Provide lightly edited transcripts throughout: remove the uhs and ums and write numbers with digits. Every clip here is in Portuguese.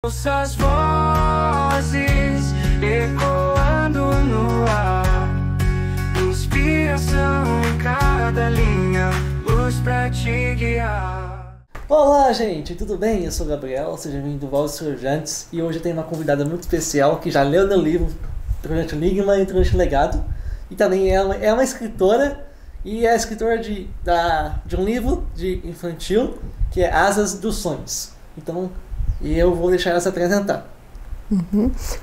Nossas vozes ecoando no ar, inspiração em cada linha, luz pra te guiar. Olá, gente, tudo bem? Eu sou o Gabriel, seja bem-vindo ao Vozes Surjantes, e hoje eu tenho uma convidada muito especial que já leu meu livro Trovante Enigma e Trovante Legado, e também é uma escritora, e é escritora de um livro de infantil que é Asas dos Sonhos. Então, eu vou deixar ela se apresentar.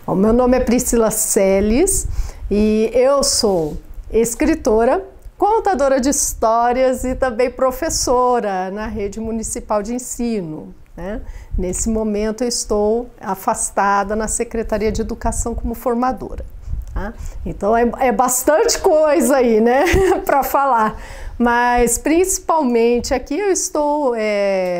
O meu nome é Priscila Celes e eu sou escritora, contadora de histórias e também professora na rede municipal de ensino, né? Nesse momento eu estou afastada na Secretaria de Educação como formadora. Tá? Então é bastante coisa aí, né, para falar. Mas principalmente aqui eu estou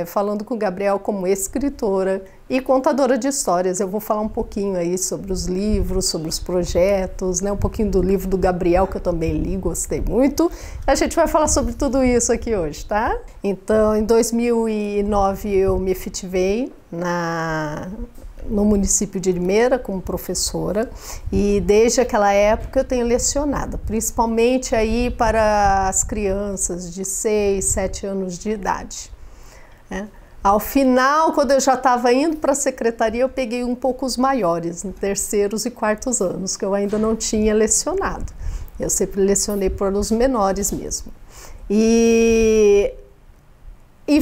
falando com o Gabriel como escritora e contadora de histórias. Eu vou falar um pouquinho aí sobre os livros, sobre os projetos, né? Um pouquinho do livro do Gabriel, que eu também li, gostei muito. A gente vai falar sobre tudo isso aqui hoje, tá? Então, em 2009 eu me efetivei no município de Limeira como professora, e desde aquela época eu tenho lecionado, principalmente aí para as crianças de 6, 7 anos de idade, né? Ao final, quando eu já estava indo para a secretaria, eu peguei um pouco os maiores, em terceiros e quartos anos, que eu ainda não tinha lecionado. Eu sempre lecionei por os menores mesmo. E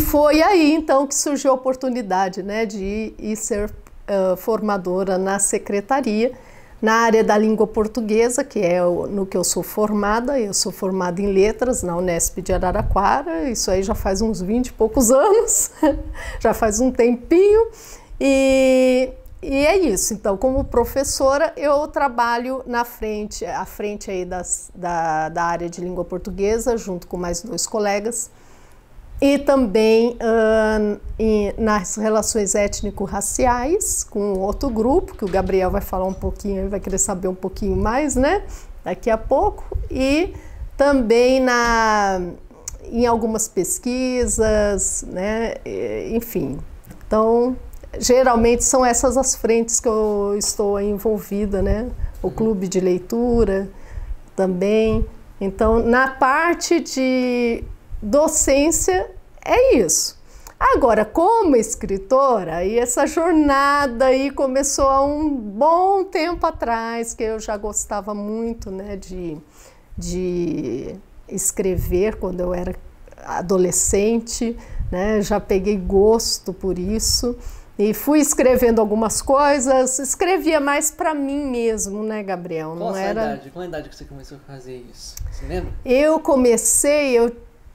foi aí então que surgiu a oportunidade, né, de ir ser formadora na secretaria, na área da língua portuguesa, que é no que eu sou formada. Eu sou formada em letras na Unesp de Araraquara, isso aí já faz uns 20 e poucos anos, já faz um tempinho, e é isso. Então, como professora, eu trabalho à frente aí da área de língua portuguesa, junto com mais 2 colegas, e também nas relações étnico-raciais com outro grupo, que o Gabriel vai falar um pouquinho, ele vai querer saber um pouquinho mais, né, daqui a pouco, e também em algumas pesquisas, né, enfim. Então, geralmente são essas as frentes que eu estou envolvida, né, o clube de leitura também. Então, na parte de docência é isso. Agora, como escritora, e essa jornada aí começou há um bom tempo atrás, que eu já gostava muito, né, de escrever quando eu era adolescente, né, já peguei gosto por isso e fui escrevendo algumas coisas, escrevia mais para mim mesmo, né, Gabriel? Qual a idade que você começou a fazer isso? Você lembra? Eu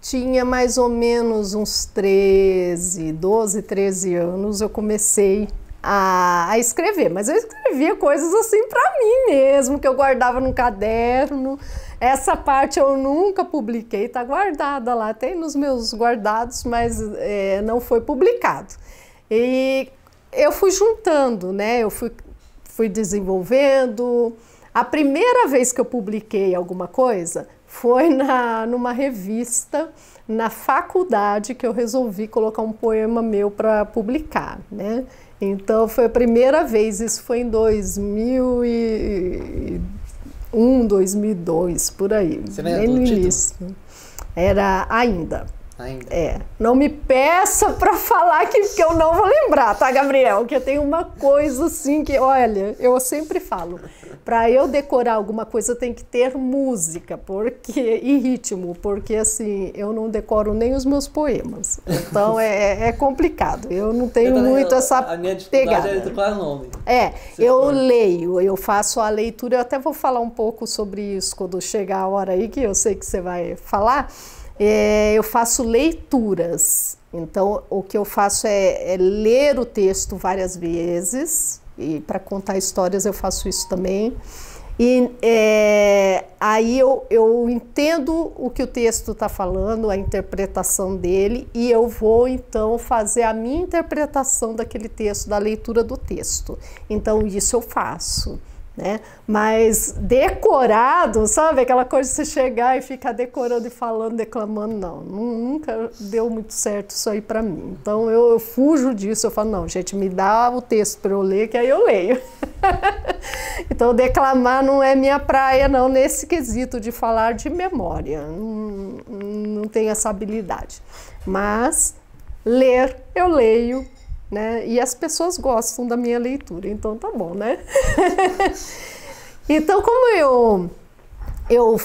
tinha mais ou menos uns 12, 13 anos, eu comecei a escrever, mas eu escrevia coisas assim para mim mesmo, que eu guardava num caderno. Essa parte eu nunca publiquei, tá guardada lá, tem nos meus guardados, mas não foi publicado. E eu fui juntando, né, eu fui desenvolvendo. A primeira vez que eu publiquei alguma coisa foi numa revista, na faculdade, que eu resolvi colocar um poema meu para publicar, né? Então foi a primeira vez, isso foi em 2001, 2002, por aí. Você lembra do título? Era Ainda. Ainda. Não me peça para falar que eu não vou lembrar, tá, Gabriel? Que tem uma coisa assim que, olha, eu sempre falo, para eu decorar alguma coisa tem que ter música e ritmo, porque assim, eu não decoro nem os meus poemas. Então é complicado, eu não tenho muito essa pegada. A minha dificuldade é decorar nome. Eu leio, eu faço a leitura, eu até vou falar um pouco sobre isso quando chegar a hora aí, que eu sei que você vai falar. Eu faço leituras, então o que eu faço é ler o texto várias vezes, e para contar histórias eu faço isso também, e aí eu entendo o que o texto está falando, a interpretação dele, e eu vou então fazer a minha interpretação daquele texto, da leitura do texto. Então isso eu faço, né? Mas decorado, sabe? Aquela coisa de você chegar e ficar decorando e falando, declamando, não. Nunca deu muito certo isso aí para mim. Então eu fujo disso, eu falo, não, gente, me dá o texto para eu ler, que aí eu leio. Então declamar não é minha praia, não, nesse quesito de falar de memória. Não tenho essa habilidade. Mas ler, eu leio, né? E as pessoas gostam da minha leitura, então tá bom, né? Então, como eu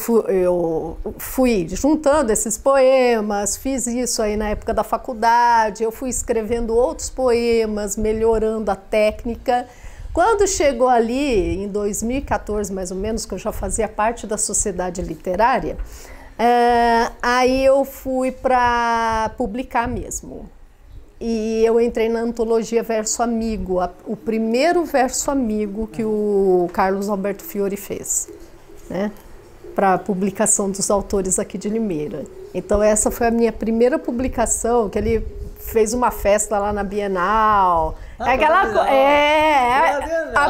fui juntando esses poemas, fiz isso aí na época da faculdade, eu fui escrevendo outros poemas, melhorando a técnica. Quando chegou ali, em 2014 mais ou menos, que eu já fazia parte da Sociedade Literária, aí eu fui para publicar mesmo. E eu entrei na antologia Verso Amigo, o primeiro verso amigo que o Carlos Alberto Fiore fez, né, para publicação dos autores aqui de Limeira. Então essa foi a minha primeira publicação, que ele fez uma festa lá na Bienal. A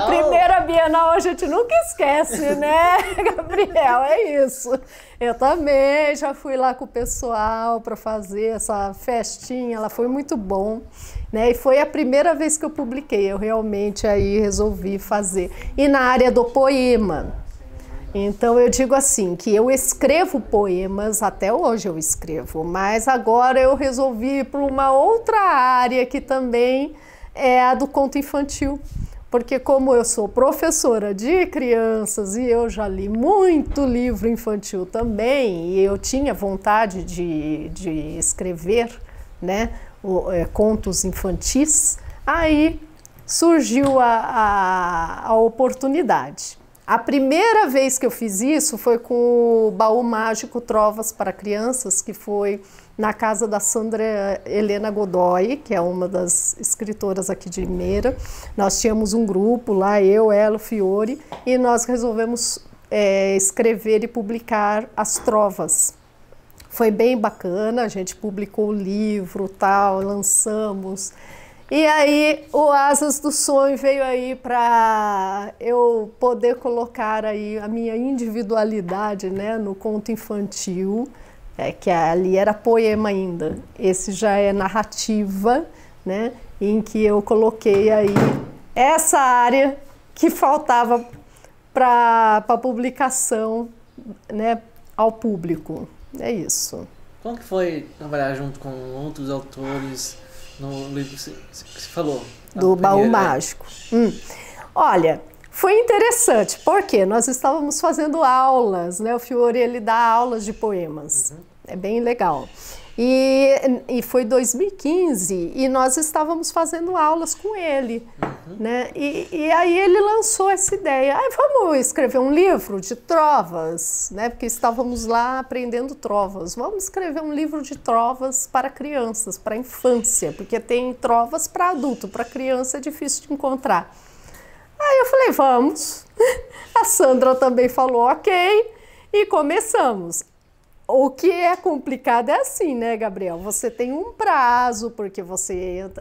primeira Bienal a gente nunca esquece, né, Gabriel? É isso. Eu também já fui lá com o pessoal para fazer essa festinha, ela foi muito bom, né? E foi a primeira vez que eu publiquei, eu realmente aí resolvi fazer. E na área do poema. Então eu digo assim, que eu escrevo poemas, até hoje eu escrevo, mas agora eu resolvi ir para uma outra área que também é a do conto infantil. Porque como eu sou professora de crianças e eu já li muito livro infantil também, e eu tinha vontade de escrever, né, contos infantis, aí surgiu a oportunidade. A primeira vez que eu fiz isso foi com o Baú Mágico Trovas para Crianças, que foi na casa da Sandra Helena Godoy, que é uma das escritoras aqui de Limeira. Nós tínhamos um grupo lá, eu, ela, o Fiore, e nós resolvemos escrever e publicar as trovas. Foi bem bacana, a gente publicou o livro, tal, lançamos. E aí o Asas do Sonho veio aí para eu poder colocar aí a minha individualidade, né, no conto infantil, que ali era poema ainda. Esse já é narrativa, né, em que eu coloquei aí essa área que faltava para publicação, né, ao público. É isso. Como que foi trabalhar junto com outros autores no livro que você falou? Do Baú Mágico. Olha, foi interessante, porque nós estávamos fazendo aulas, né? O Fiore, ele dá aulas de poemas. É bem legal. E foi 2015 e nós estávamos fazendo aulas com ele, né? E aí ele lançou essa ideia. Vamos escrever um livro de trovas, né? Porque estávamos lá aprendendo trovas. Vamos escrever um livro de trovas para crianças, para infância, porque tem trovas para adulto, para criança é difícil de encontrar. Aí eu falei, vamos. A Sandra também falou, ok, e começamos. O que é complicado é assim, né, Gabriel? Você tem um prazo, porque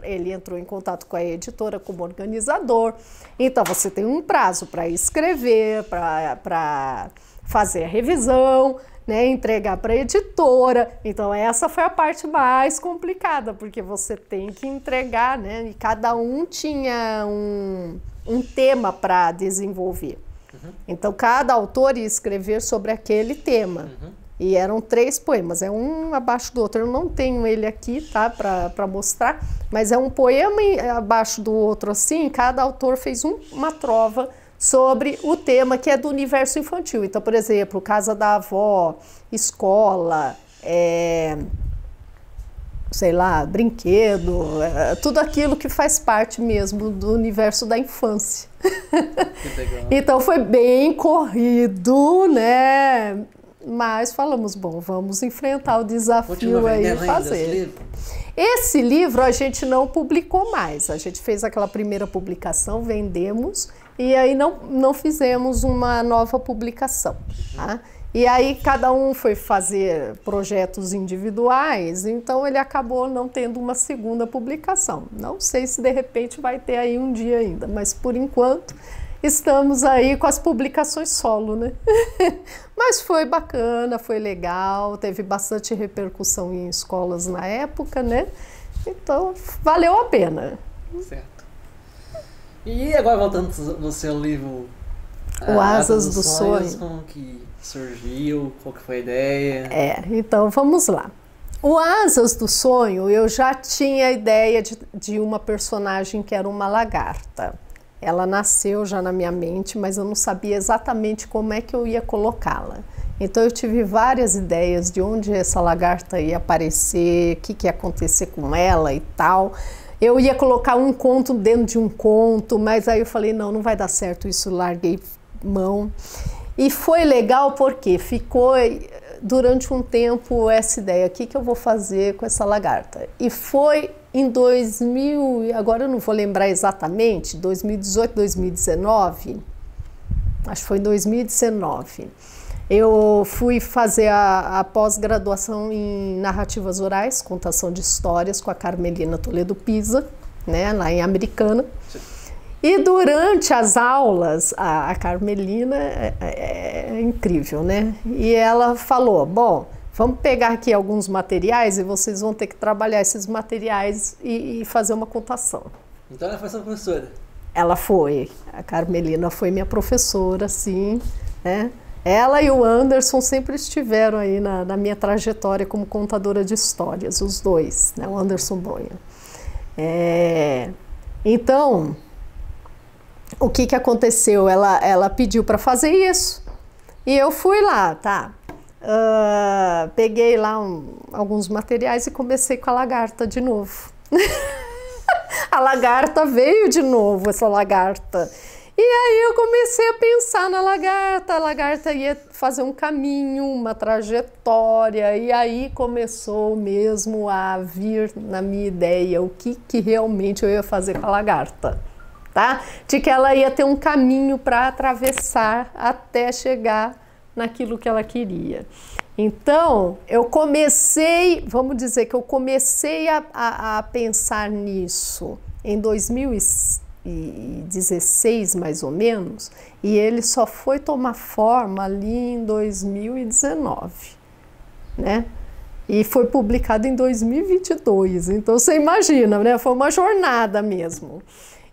ele entrou em contato com a editora como organizador, então você tem um prazo para escrever, para fazer a revisão, né, entregar para a editora. Então essa foi a parte mais complicada, porque você tem que entregar, né, e cada um tinha um tema para desenvolver. Então cada autor ia escrever sobre aquele tema. E eram 3 poemas, é um abaixo do outro. Eu não tenho ele aqui, tá, para mostrar, mas é um poema abaixo do outro assim. Cada autor fez uma trova sobre o tema que é do universo infantil. Então, por exemplo, Casa da Avó, escola, sei lá, brinquedo, tudo aquilo que faz parte mesmo do universo da infância. Que legal. Então foi bem corrido, né? Mas falamos, bom, vamos enfrentar o desafio aí e fazer. Esse livro a gente não publicou mais, a gente fez aquela primeira publicação, vendemos, e aí não fizemos uma nova publicação. Tá? E aí cada um foi fazer projetos individuais, então ele acabou não tendo uma segunda publicação. Não sei se de repente vai ter aí um dia ainda, mas por enquanto... estamos aí com as publicações solo, né? Mas foi bacana, foi legal, teve bastante repercussão em escolas na época, né? Então, valeu a pena. Certo. E agora voltando no seu livro O Asas dos Sonhos. Como que surgiu? Qual que foi a ideia? Então vamos lá. O Asas do Sonho, eu já tinha a ideia de uma personagem que era uma lagarta. Ela nasceu já na minha mente, mas eu não sabia exatamente como é que eu ia colocá-la. Então eu tive várias ideias de onde essa lagarta ia aparecer, o que ia acontecer com ela e tal. Eu ia colocar um conto dentro de um conto, mas aí eu falei, não vai dar certo isso, larguei mão. E foi legal porque ficou durante um tempo essa ideia, o que eu vou fazer com essa lagarta? E foi em 2000, agora eu não vou lembrar exatamente, 2018, 2019, acho que foi em 2019, eu fui fazer a pós-graduação em narrativas orais, contação de histórias com a Carmelina Toledo Pisa, né, lá em Americana. E durante as aulas, a Carmelina é incrível, né? E ela falou, bom, vamos pegar aqui alguns materiais e vocês vão ter que trabalhar esses materiais e fazer uma contação. Então ela foi sua professora? Ela foi, a Carmelina foi minha professora, sim, né? Ela e o Anderson sempre estiveram aí na minha trajetória como contadora de histórias, os dois, né? O Anderson Bronha. Então, o que aconteceu? Ela pediu para fazer isso e eu fui lá, tá? Peguei lá alguns materiais e comecei com a lagarta de novo. A lagarta veio de novo, essa lagarta. E aí eu comecei a pensar na lagarta, a lagarta ia fazer um caminho, uma trajetória, e aí começou mesmo a vir na minha ideia o que realmente eu ia fazer com a lagarta, tá? De que ela ia ter um caminho para atravessar até chegar naquilo que ela queria. Então, eu comecei, vamos dizer que eu comecei a pensar nisso em 2016, mais ou menos, e ele só foi tomar forma ali em 2019, né? E foi publicado em 2022, então você imagina, né? Foi uma jornada mesmo.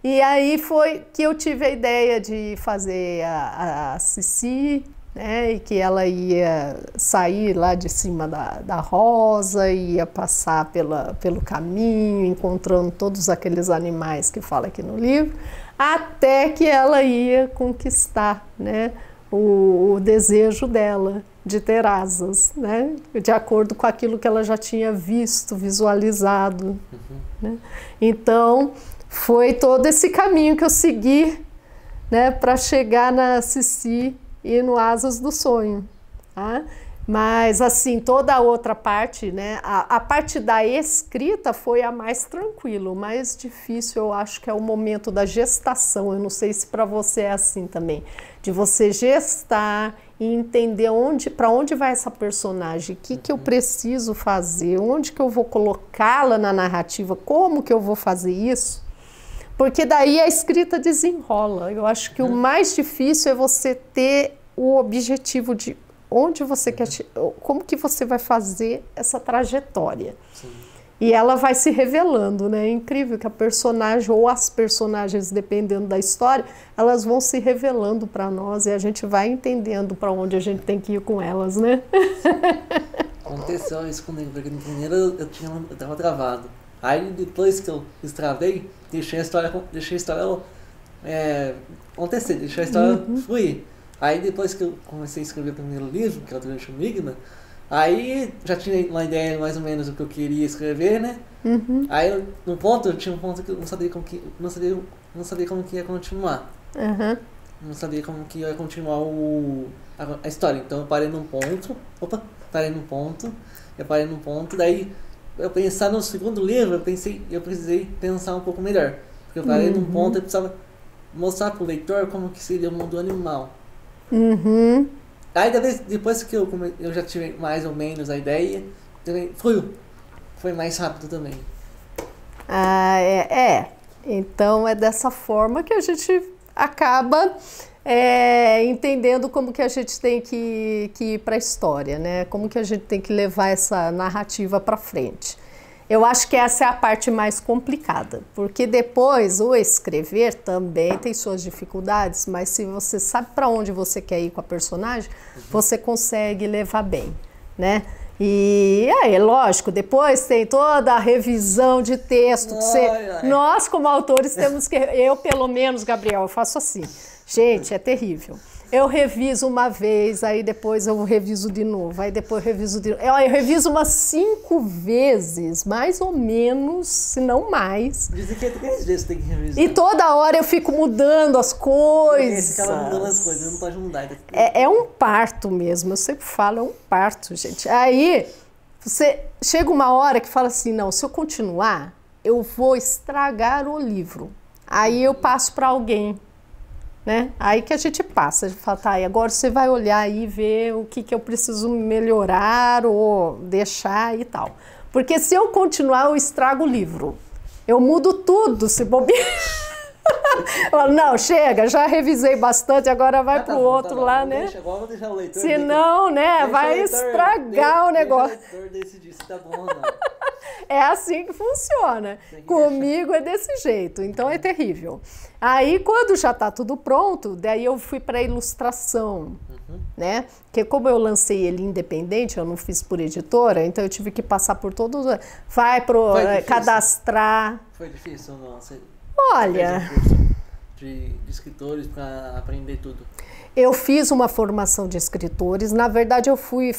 E aí foi que eu tive a ideia de fazer a Cici, né, e que ela ia sair lá de cima da rosa, ia passar pelo caminho, encontrando todos aqueles animais que fala aqui no livro, até que ela ia conquistar, né, o desejo dela de ter asas, né, de acordo com aquilo que ela já tinha visto, visualizado. Né? Então, foi todo esse caminho que eu segui, né, para chegar na Cici e no Asas do Sonho, tá? Mas assim, toda a outra parte, né, a parte da escrita foi a mais tranquila, o mais difícil eu acho que é o momento da gestação. Eu não sei se para você é assim também, de você gestar e entender para onde vai essa personagem, o que eu preciso fazer, onde que eu vou colocá-la na narrativa, como que eu vou fazer isso. Porque daí a escrita desenrola. Eu acho que o mais difícil é você ter o objetivo de onde você quer, como que você vai fazer essa trajetória. Sim. E ela vai se revelando, né? É incrível que a personagem ou as personagens, dependendo da história, elas vão se revelando para nós e a gente vai entendendo para onde a gente tem que ir com elas, né? Aconteceu isso comigo, porque no primeiro eu tava travado. Aí depois que eu destravei, deixei a história acontecer, deixei a história fluir. Aí depois que eu comecei a escrever o primeiro livro, que é o Durante o Enigma, aí já tinha uma ideia mais ou menos do que eu queria escrever, né? Aí no ponto, eu tinha um ponto que eu não sabia como que ia continuar. Não sabia como que ia continuar a história. Então eu parei num ponto, daí eu pensar no segundo livro, eu precisei pensar um pouco melhor. Porque eu parei num ponto e precisava mostrar pro leitor como que seria o mundo animal. Aí depois que eu já tive mais ou menos a ideia, foi mais rápido também. Então é dessa forma que a gente acaba entendendo como que a gente tem que ir para a história, né? Como que a gente tem que levar essa narrativa para frente. Eu acho que essa é a parte mais complicada, porque depois o escrever também tem suas dificuldades, mas se você sabe para onde você quer ir com a personagem, você consegue levar bem, né? E aí, lógico, depois tem toda a revisão de texto. Nós, como autores, temos que... Eu, pelo menos, Gabriel, eu faço assim. Gente, é terrível. Eu reviso uma vez, aí depois eu reviso de novo, aí depois eu reviso de novo. Eu reviso umas 5 vezes, mais ou menos, se não mais. Dizem que é 3 vezes que tem que revisar. E toda hora eu fico mudando as coisas. Você acaba mudando as coisas, não pode mudar. É um parto mesmo, eu sempre falo, é um parto, gente. Aí, você chega uma hora que fala assim, não, se eu continuar, eu vou estragar o livro. Aí eu passo para alguém. Né? Aí que a gente passa, a gente fala, tá, e agora você vai olhar aí e ver o que eu preciso melhorar ou deixar e tal. Porque se eu continuar, eu estrago o livro. Eu mudo tudo, se bobear. Eu falo, não, chega, já revisei bastante, agora vai pro outro lá, né? Agora vou deixar o leitor. Senão, né, vai estragar o negócio. Deixa o leitor decidir se tá bom ou não. É assim que funciona. Comigo é desse jeito, então é terrível. Aí, quando já está tudo pronto, daí eu fui para a ilustração, né? Porque como eu lancei ele independente, eu não fiz por editora, então eu tive que passar por todos... Vai pro cadastrar... Foi difícil ou não? Olha... Você fez um curso de escritores para aprender tudo? Eu fiz uma formação de escritores. Na verdade, eu fui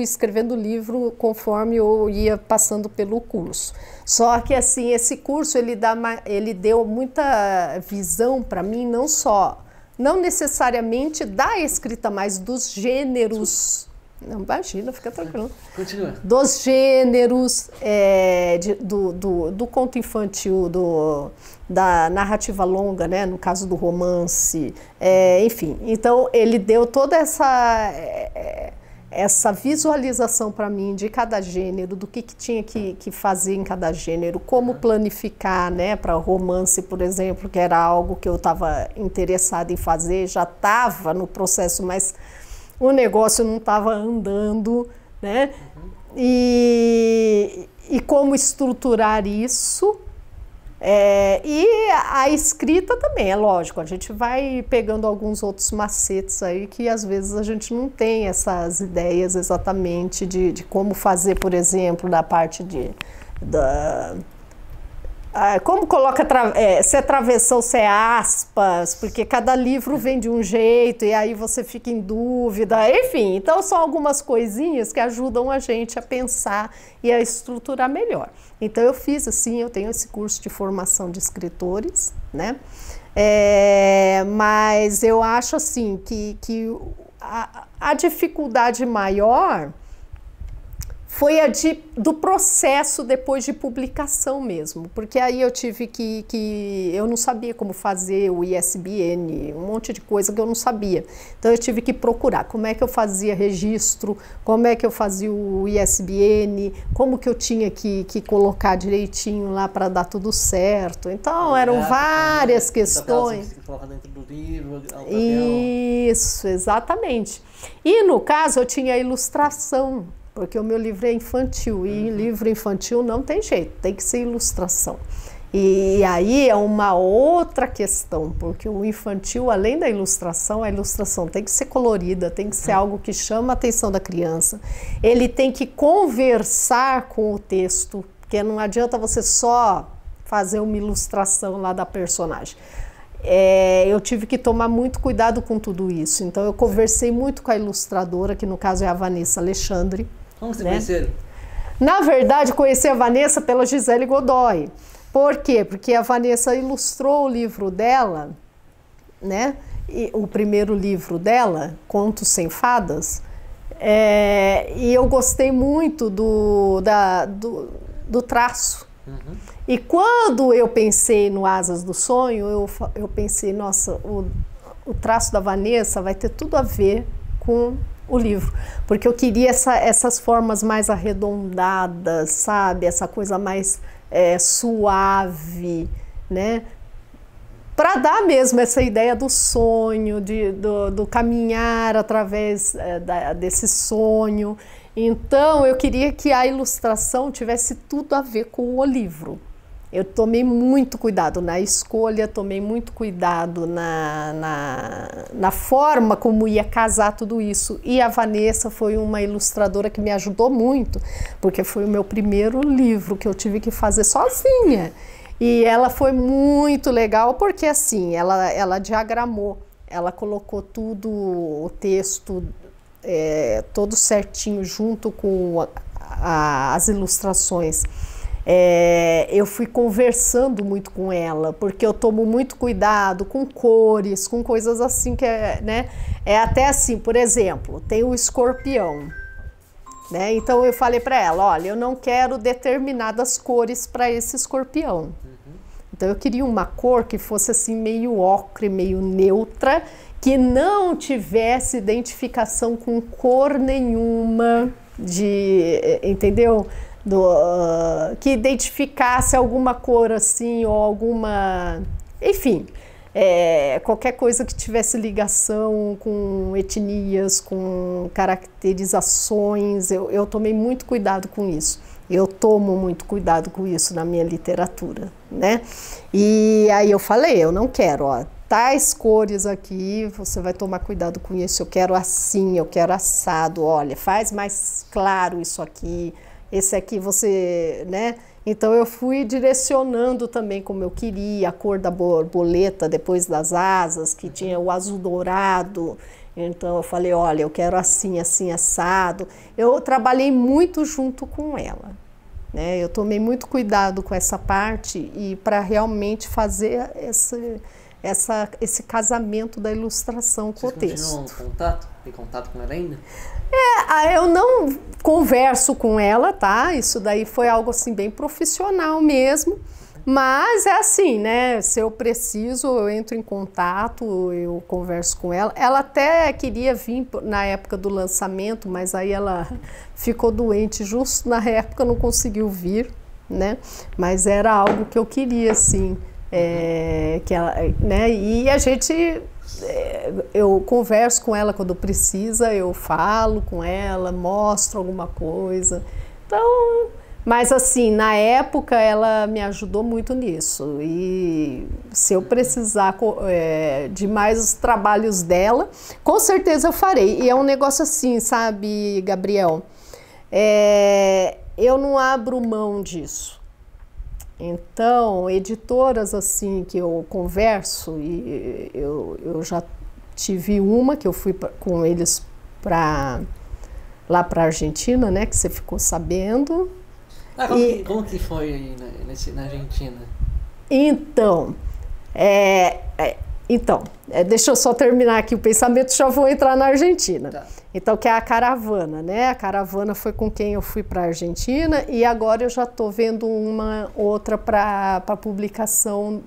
escrevendo o livro conforme eu ia passando pelo curso. Só que, assim, esse curso, ele deu muita visão para mim, não necessariamente da escrita, mas dos gêneros. Não, imagina, fica tranquilo. Continua. Dos gêneros, do conto infantil, da narrativa longa, né? No caso do romance, enfim. Então, ele deu toda essa visualização para mim de cada gênero, do que tinha que fazer em cada gênero, como planificar, né? Para romance, por exemplo, que era algo que eu estava interessada em fazer, já estava no processo, mas o negócio não estava andando, né? E como estruturar isso. E a escrita também, é lógico, a gente vai pegando alguns outros macetes aí que às vezes a gente não tem essas ideias exatamente de como fazer, por exemplo, da parte como coloca, se é travessão, se é aspas, porque cada livro vem de um jeito e aí você fica em dúvida, enfim. Então são algumas coisinhas que ajudam a gente a pensar e a estruturar melhor. Então eu fiz assim, eu tenho esse curso de formação de escritores, né? Mas eu acho assim que a dificuldade maior foi do processo depois de publicação mesmo, porque aí eu tive eu não sabia como fazer o ISBN, um monte de coisa que eu não sabia. Então eu tive que procurar como é que eu fazia registro, como é que eu fazia o ISBN, como que eu tinha que colocar direitinho lá para dar tudo certo. Então eram várias questões. Você coloca dentro do livro, Isso, exatamente. E no caso eu tinha a ilustração, porque o meu livro é infantil, e livro infantil não tem jeito, tem que ser ilustração. E aí é uma outra questão, porque o infantil, além da ilustração, a ilustração tem que ser colorida, tem que ser algo que chama a atenção da criança. Ele tem que conversar com o texto, porque não adianta você só fazer uma ilustração lá da personagem. Eu tive que tomar muito cuidado com tudo isso. Então eu conversei muito com a ilustradora, que no caso é a Vanessa Alexandre. Como você conheceram? Na verdade, conheci a Vanessa pela Gisele Godoy. Por quê? Porque a Vanessa ilustrou o livro dela, né? O primeiro livro dela, Contos Sem Fadas, e eu gostei muito do traço. E quando eu pensei no Asas do Sonho, eu pensei, nossa, o traço da Vanessa vai ter tudo a ver com o livro, porque eu queria essas formas mais arredondadas, sabe? Essa coisa mais suave, né? Para dar mesmo essa ideia do sonho, do caminhar através desse sonho. Então, eu queria que a ilustração tivesse tudo a ver com o livro. Eu tomei muito cuidado na escolha, tomei muito cuidado na forma como ia casar tudo isso. E a Vanessa foi uma ilustradora que me ajudou muito, porque foi o meu primeiro livro que eu tive que fazer sozinha. E ela foi muito legal, porque assim, ela diagramou, ela colocou tudo, o texto todo certinho junto com as ilustrações. Eu fui conversando muito com ela, porque eu tomo muito cuidado com cores, com coisas assim que né? É até assim, por exemplo, tem o escorpião, né? Então eu falei para ela, olha, eu não quero determinadas cores para esse escorpião. Então eu queria uma cor que fosse assim meio ocre, meio neutra, que não tivesse identificação com cor nenhuma, entendeu? Que identificasse alguma cor assim, ou alguma, enfim, qualquer coisa que tivesse ligação com etnias, com caracterizações. Eu tomei muito cuidado com isso. Eu tomo muito cuidado com isso na minha literatura, né? E aí eu falei, eu não quero, ó, tais cores aqui, você vai tomar cuidado com isso, eu quero assim, eu quero assado, olha, faz mais claro isso aqui, esse aqui você, né? Então eu fui direcionando também como eu queria, a cor da borboleta depois das asas, que tinha o azul dourado. Então eu falei, olha, eu quero assim, assim, assado. Eu trabalhei muito junto com ela, né? Eu tomei muito cuidado com essa parte e para realmente fazer esse casamento da ilustração com o texto. Vocês continuam em contato? Tem contato com ela ainda? Eu não converso com ela, tá? Isso daí foi algo assim bem profissional mesmo. Mas é assim, né? Se eu preciso, eu entro em contato, eu converso com ela. Ela até queria vir na época do lançamento, mas aí ela ficou doente justo na época, não conseguiu vir, né? Mas era algo que eu queria, assim, que ela, né? E a gente, eu converso com ela quando precisa, eu falo com ela, mostro alguma coisa. Então, mas assim, na época ela me ajudou muito nisso e se eu precisar de mais os trabalhos dela, com certeza eu farei. E é um negócio assim, sabe, Gabriel? Eu não abro mão disso. Então, editoras assim que eu converso, e eu já tive uma que eu fui com eles lá para a Argentina, né, que você ficou sabendo. Como que foi aí na Argentina? Então, deixa eu só terminar aqui o pensamento, já vou entrar na Argentina. Tá. Então, que é a caravana, né? A caravana foi com quem eu fui para a Argentina e agora eu já estou vendo uma outra para publicação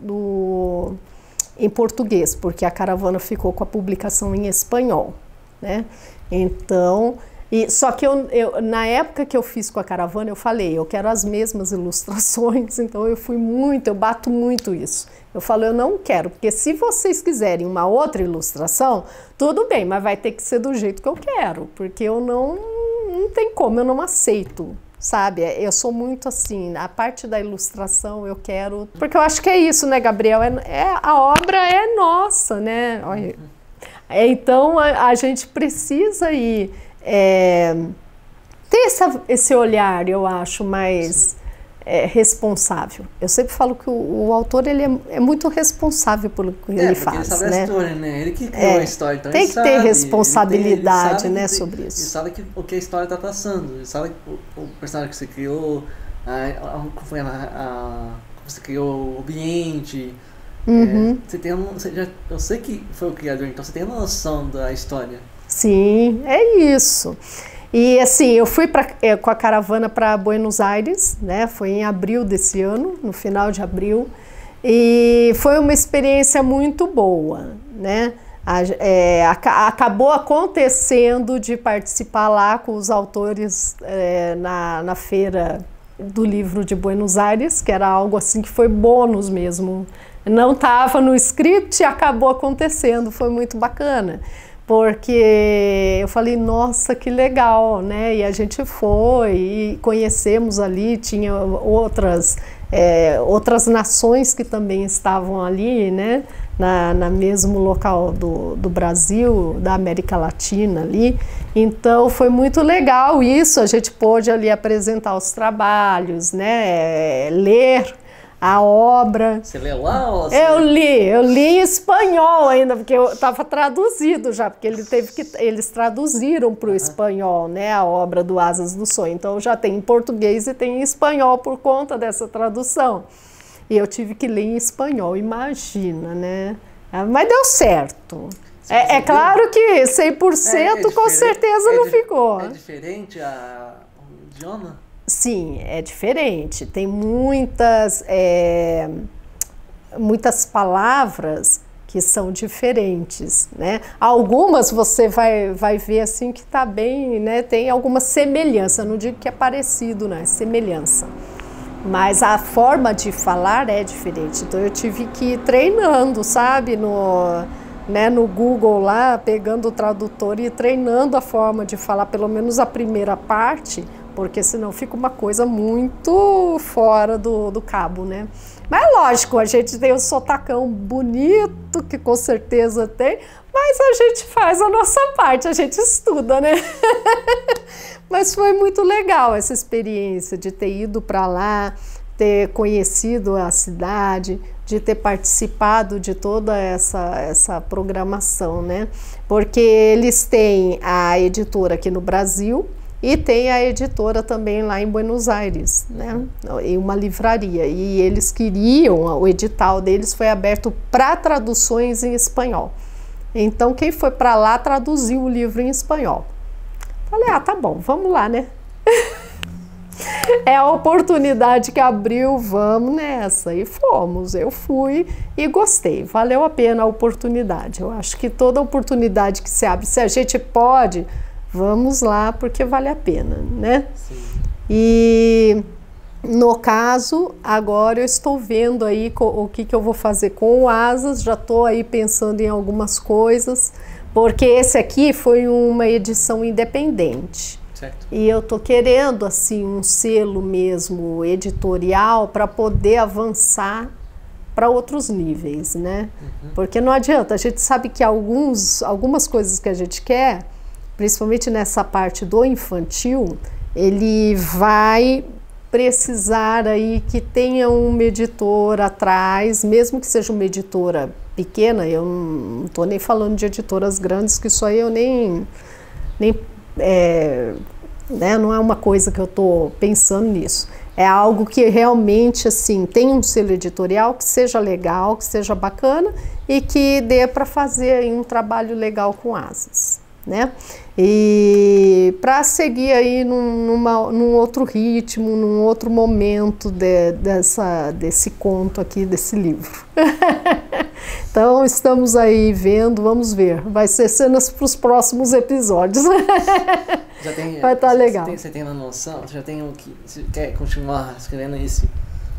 em português, porque a caravana ficou com a publicação em espanhol, né? Então, só que na época que eu fiz com a caravana, eu falei, eu quero as mesmas ilustrações, então eu bato muito isso. Eu falo, eu não quero, porque se vocês quiserem uma outra ilustração, tudo bem, mas vai ter que ser do jeito que eu quero, porque eu não tem como, eu não aceito, sabe? Eu sou muito assim, a parte da ilustração eu quero, porque eu acho que é isso, né, Gabriel? A obra é nossa, né? Então a gente precisa ir ter esse olhar, eu acho, mais responsável. Eu sempre falo que o autor ele é muito responsável pelo que ele faz, ele sabe, né? A história, né? Ele que criou a história, então tem que ter responsabilidade, ele né, sobre isso. Ele sabe o que a história está passando, ele sabe o personagem que você criou, você criou o ambiente. Eu sei que foi o criador, então você tem uma noção da história. Sim, é isso. E assim, eu fui com a caravana para Buenos Aires, né? Foi em abril desse ano, no final de abril, e foi uma experiência muito boa, né? Acabou acontecendo de participar lá com os autores na feira do livro de Buenos Aires, que era algo assim que foi bônus mesmo. Não estava no script e acabou acontecendo, foi muito bacana. Porque eu falei, nossa, que legal, né? E a gente foi e conhecemos ali, tinha outras nações que também estavam ali, né? Na mesmo local do Brasil, da América Latina ali. Então foi muito legal isso, a gente pôde ali apresentar os trabalhos, né? Ler a obra. Você leu lá? Ou você... Eu li em espanhol ainda, porque estava traduzido já, porque eles traduziram para o espanhol, né, a obra do Asas do Sonho. Então já tem em português e tem em espanhol por conta dessa tradução. E eu tive que ler em espanhol, imagina, né? Mas deu certo. É claro que 100% com certeza não ficou. É diferente o idioma? Sim, é diferente. Tem muitas palavras que são diferentes, né? Algumas você vai ver assim que tá bem, né? Tem alguma semelhança, não digo que é parecido, né? Semelhança. Mas a forma de falar é diferente. Então eu tive que ir treinando, sabe? No Google lá, pegando o tradutor e treinando a forma de falar, pelo menos a primeira parte, porque senão fica uma coisa muito fora do cabo, né? Mas lógico, a gente tem um sotacão bonito, que com certeza tem, mas a gente faz a nossa parte, a gente estuda, né? Mas foi muito legal essa experiência de ter ido para lá, ter conhecido a cidade, de ter participado de toda essa programação, né? Porque eles têm a editora aqui no Brasil, e tem a editora também lá em Buenos Aires, né? Em uma livraria. E eles queriam, o edital deles foi aberto para traduções em espanhol. Então quem foi para lá traduziu o livro em espanhol. Falei, tá bom, vamos lá, né? É a oportunidade que abriu, vamos nessa. E fomos, eu fui e gostei. Valeu a pena a oportunidade. Eu acho que toda oportunidade que se abre, se a gente pode... Vamos lá, porque vale a pena, né? Sim. E no caso, agora eu estou vendo aí o que eu vou fazer com o Asas, já estou aí pensando em algumas coisas, porque esse aqui foi uma edição independente. Certo. E eu estou querendo, assim, um selo mesmo editorial para poder avançar para outros níveis, né? Uhum. Porque não adianta, a gente sabe que algumas coisas que a gente quer, principalmente nessa parte do infantil, ele vai precisar aí que tenha uma editora atrás, mesmo que seja uma editora pequena. Eu não estou nem falando de editoras grandes, que isso aí eu nem né, não é uma coisa que eu estou pensando nisso. É algo que realmente assim tem um selo editorial que seja legal, que seja bacana e que dê para fazer aí um trabalho legal com Asas, né? E para seguir aí num outro ritmo, num outro momento desse conto aqui, desse livro. Então estamos aí vendo, vamos ver, vai ser cenas para os próximos episódios. Vai estar legal. Você tem uma noção, você já tem você quer continuar escrevendo esse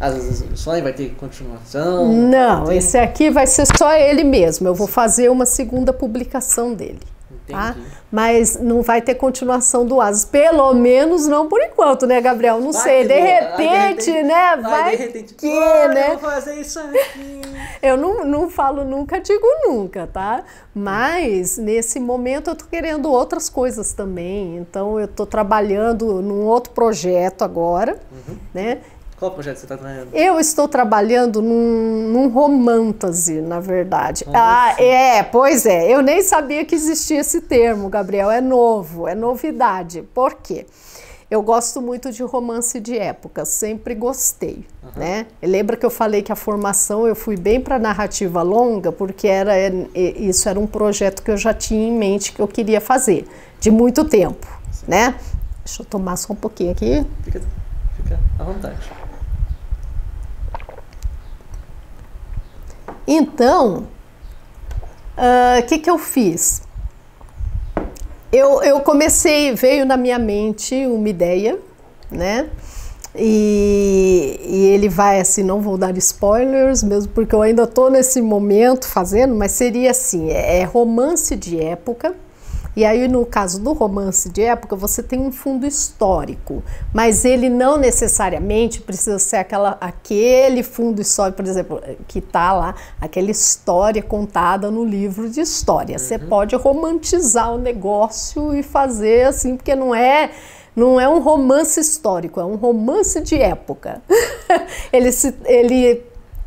Asas do Sonho, vai ter continuação? Não, esse aqui vai ser só ele mesmo, eu vou fazer uma segunda publicação dele. Tá? Mas não vai ter continuação do Asas, pelo menos não por enquanto, né, Gabriel? Não sei, de repente, né? Vai que, né? Eu vou fazer isso aqui. Eu não falo nunca, digo nunca, tá? Mas nesse momento eu tô querendo outras coisas também, então eu tô trabalhando num outro projeto agora, né? Qual projeto você está trabalhando? Eu estou trabalhando num romance, na verdade. Pois é. Eu nem sabia que existia esse termo, Gabriel. É novo, é novidade. Por quê? Eu gosto muito de romance de época, sempre gostei, né? Lembra que eu falei que a formação eu fui bem para narrativa longa, porque isso era um projeto que eu já tinha em mente que eu queria fazer, de muito tempo, né? Deixa eu tomar só um pouquinho aqui. Fica à vontade. Então, o que eu fiz? Eu comecei, veio na minha mente uma ideia, né? E ele vai assim, não vou dar spoilers, mesmo porque eu ainda estou nesse momento fazendo, mas seria assim, é romance de época. E aí, no caso do romance de época, você tem um fundo histórico, mas ele não necessariamente precisa ser aquele fundo histórico, por exemplo, que está lá, aquela história contada no livro de história. Você pode romantizar o negócio e fazer assim, porque não é um romance histórico, é um romance de época.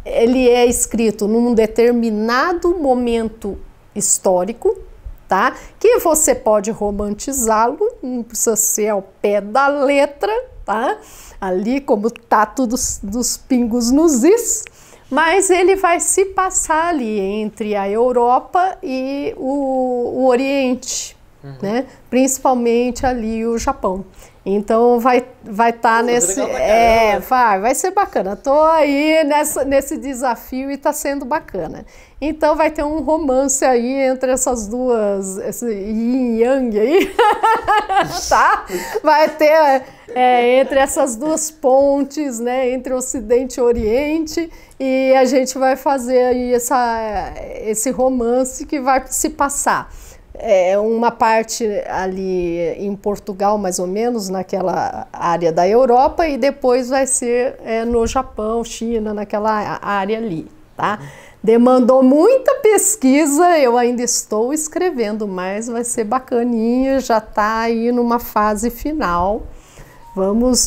Ele é escrito num determinado momento histórico, tá? Que você pode romantizá-lo, não precisa ser ao pé da letra, tá? Ali como tá tudo dos pingos nos is, mas ele vai se passar ali entre a Europa e o Oriente, né? Principalmente ali o Japão. Então vai estar nesse, vai ser bacana. Tô aí nesse desafio e tá sendo bacana. Então vai ter um romance aí entre essas duas, esse yin yang aí, tá? Vai ter entre essas duas pontes, né? Entre Ocidente e Oriente, e a gente vai fazer aí esse romance que vai se passar. Uma parte ali em Portugal, mais ou menos, naquela área da Europa, e depois vai ser no Japão, China, naquela área ali, tá? Demandou muita pesquisa, eu ainda estou escrevendo, mas vai ser bacaninha, já está aí numa fase final.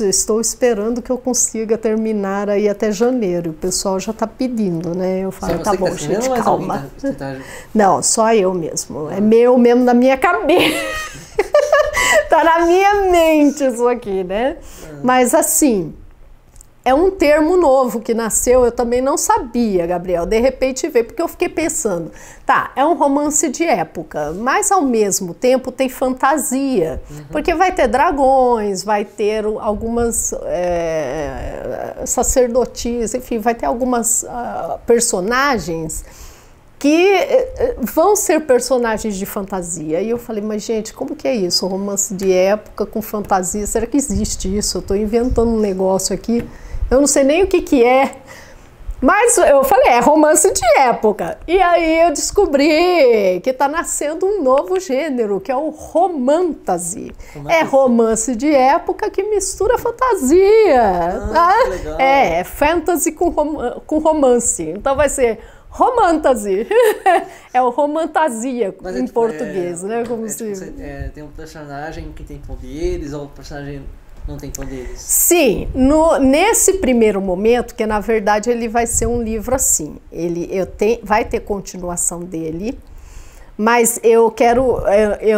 Estou esperando que eu consiga terminar aí até janeiro. O pessoal já está pedindo, né? Eu falo, tá bom, gente, calma. Não, só eu mesmo. É meu mesmo na minha cabeça. Tá na minha mente isso aqui, né? Mas assim, é um termo novo que nasceu, eu também não sabia, Gabriel. De repente veio, porque eu fiquei pensando, tá, é um romance de época, mas ao mesmo tempo tem fantasia, porque vai ter dragões, vai ter algumas sacerdotisas, enfim, vai ter algumas personagens que vão ser personagens de fantasia. E eu falei, mas gente, como que é isso? Um romance de época com fantasia, será que existe isso? Eu estou inventando um negócio aqui. Eu não sei nem o que é, mas eu falei, é romance de época. E aí eu descobri que está nascendo um novo gênero, que é o romantasy. É romance de época que mistura fantasia. Tá? Legal. É fantasy com romance. Então vai ser romantasy. É o romantasia em português, né? Como tem um personagem que tem poderes, ou um personagem não tem poderes? Sim, nesse primeiro momento, que na verdade ele vai ser um livro assim, vai ter continuação dele, mas eu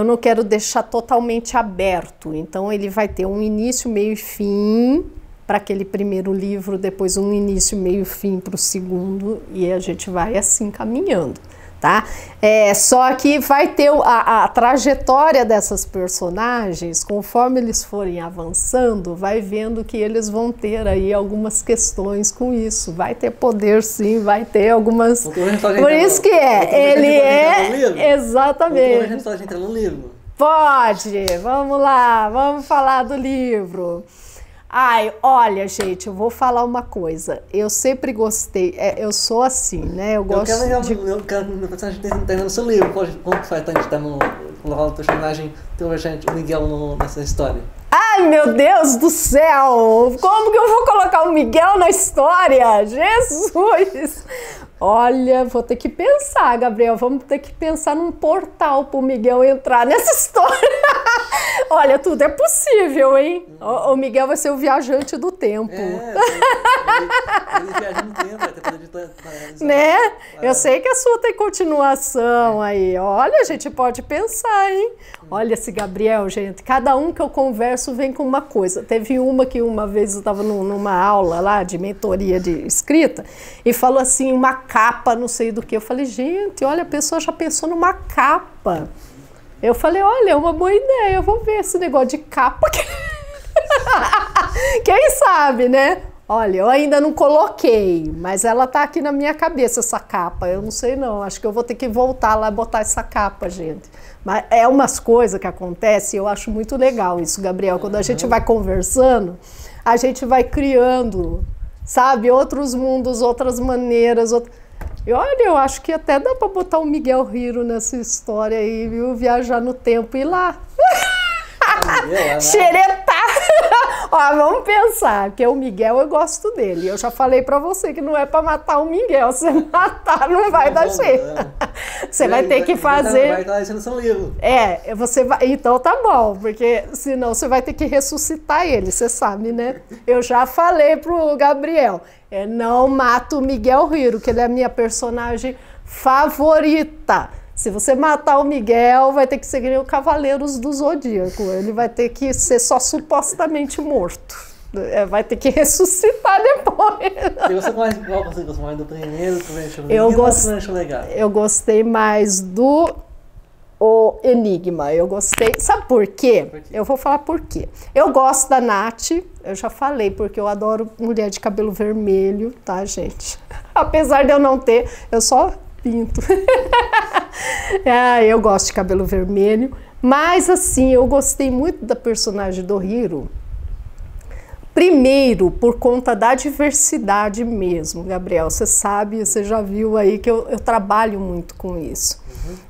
não quero deixar totalmente aberto, então ele vai ter um início, meio e fim para aquele primeiro livro, depois um início, meio e fim para o segundo, e a gente vai assim caminhando. Tá? Só que vai ter a trajetória dessas personagens, conforme eles forem avançando, vai vendo que eles vão ter aí algumas questões com isso. Vai ter poder, sim, vai ter algumas... Por isso que exatamente. A gente pode entrar no livro? Pode, vamos lá, vamos falar do livro. Ai, olha, gente, eu vou falar uma coisa. Eu sempre gostei, eu sou assim, né? Eu quero meu personagem ter no seu livro. Como que faz a gente estar no personagem, o Miguel nessa história? Ai, meu Deus do céu! Como que eu vou colocar o Miguel na história? Jesus! Olha, vou ter que pensar, Gabriel, vamos ter que pensar num portal para o Miguel entrar nessa história. Olha, tudo é possível, hein? O Miguel vai ser o viajante do tempo. Ele viaja no tempo, vai ter poder de né? Eu sei que a sua tem continuação aí. Olha, a gente pode pensar, hein? Olha esse Gabriel, gente, cada um que eu converso vem com uma coisa. Teve uma que uma vez eu estava numa aula lá de mentoria de escrita e falou assim, uma capa, não sei do que. Eu falei, gente, olha, a pessoa já pensou numa capa. Eu falei, olha, é uma boa ideia, eu vou ver esse negócio de capa. Quem sabe, né? Olha, eu ainda não coloquei, mas ela tá aqui na minha cabeça, essa capa. Eu não sei não, acho que eu vou ter que voltar lá e botar essa capa, gente. Mas é umas coisas que acontecem e eu acho muito legal isso, Gabriel. Quando a gente vai conversando, a gente vai criando, sabe, outros mundos, outras maneiras. E olha, eu acho que até dá para botar o Miguel Hiro nessa história aí, viu? Viajar no tempo e ir lá. Xeretar! Ó, vamos pensar, porque o Miguel eu gosto dele. Eu já falei pra você que não é pra matar o Miguel. Se matar, não vai dar jeito. Você vai ter que fazer. Vai estar deixando seu livro. Você vai. Então tá bom, porque senão você vai ter que ressuscitar ele, você sabe, né? Eu já falei pro Gabriel. Não mata o Miguel Hiro, que ele é a minha personagem favorita. Se você matar o Miguel, vai ter que ser o Cavaleiros do Zodíaco. Ele vai ter que ser só supostamente morto. Vai ter que ressuscitar depois. E você gostou mais do primeiro Trecho Legado? Eu gostei mais do Enigma. Eu gostei. Sabe por quê? Eu vou falar por quê. Eu gosto da Nath. Eu já falei, porque eu adoro mulher de cabelo vermelho, tá, gente? Apesar de eu não ter, eu só pinto. Eu gosto de cabelo vermelho, mas assim, eu gostei muito da personagem do Hiro. Primeiro, por conta da diversidade mesmo, Gabriel. Você sabe, você já viu aí que eu trabalho muito com isso.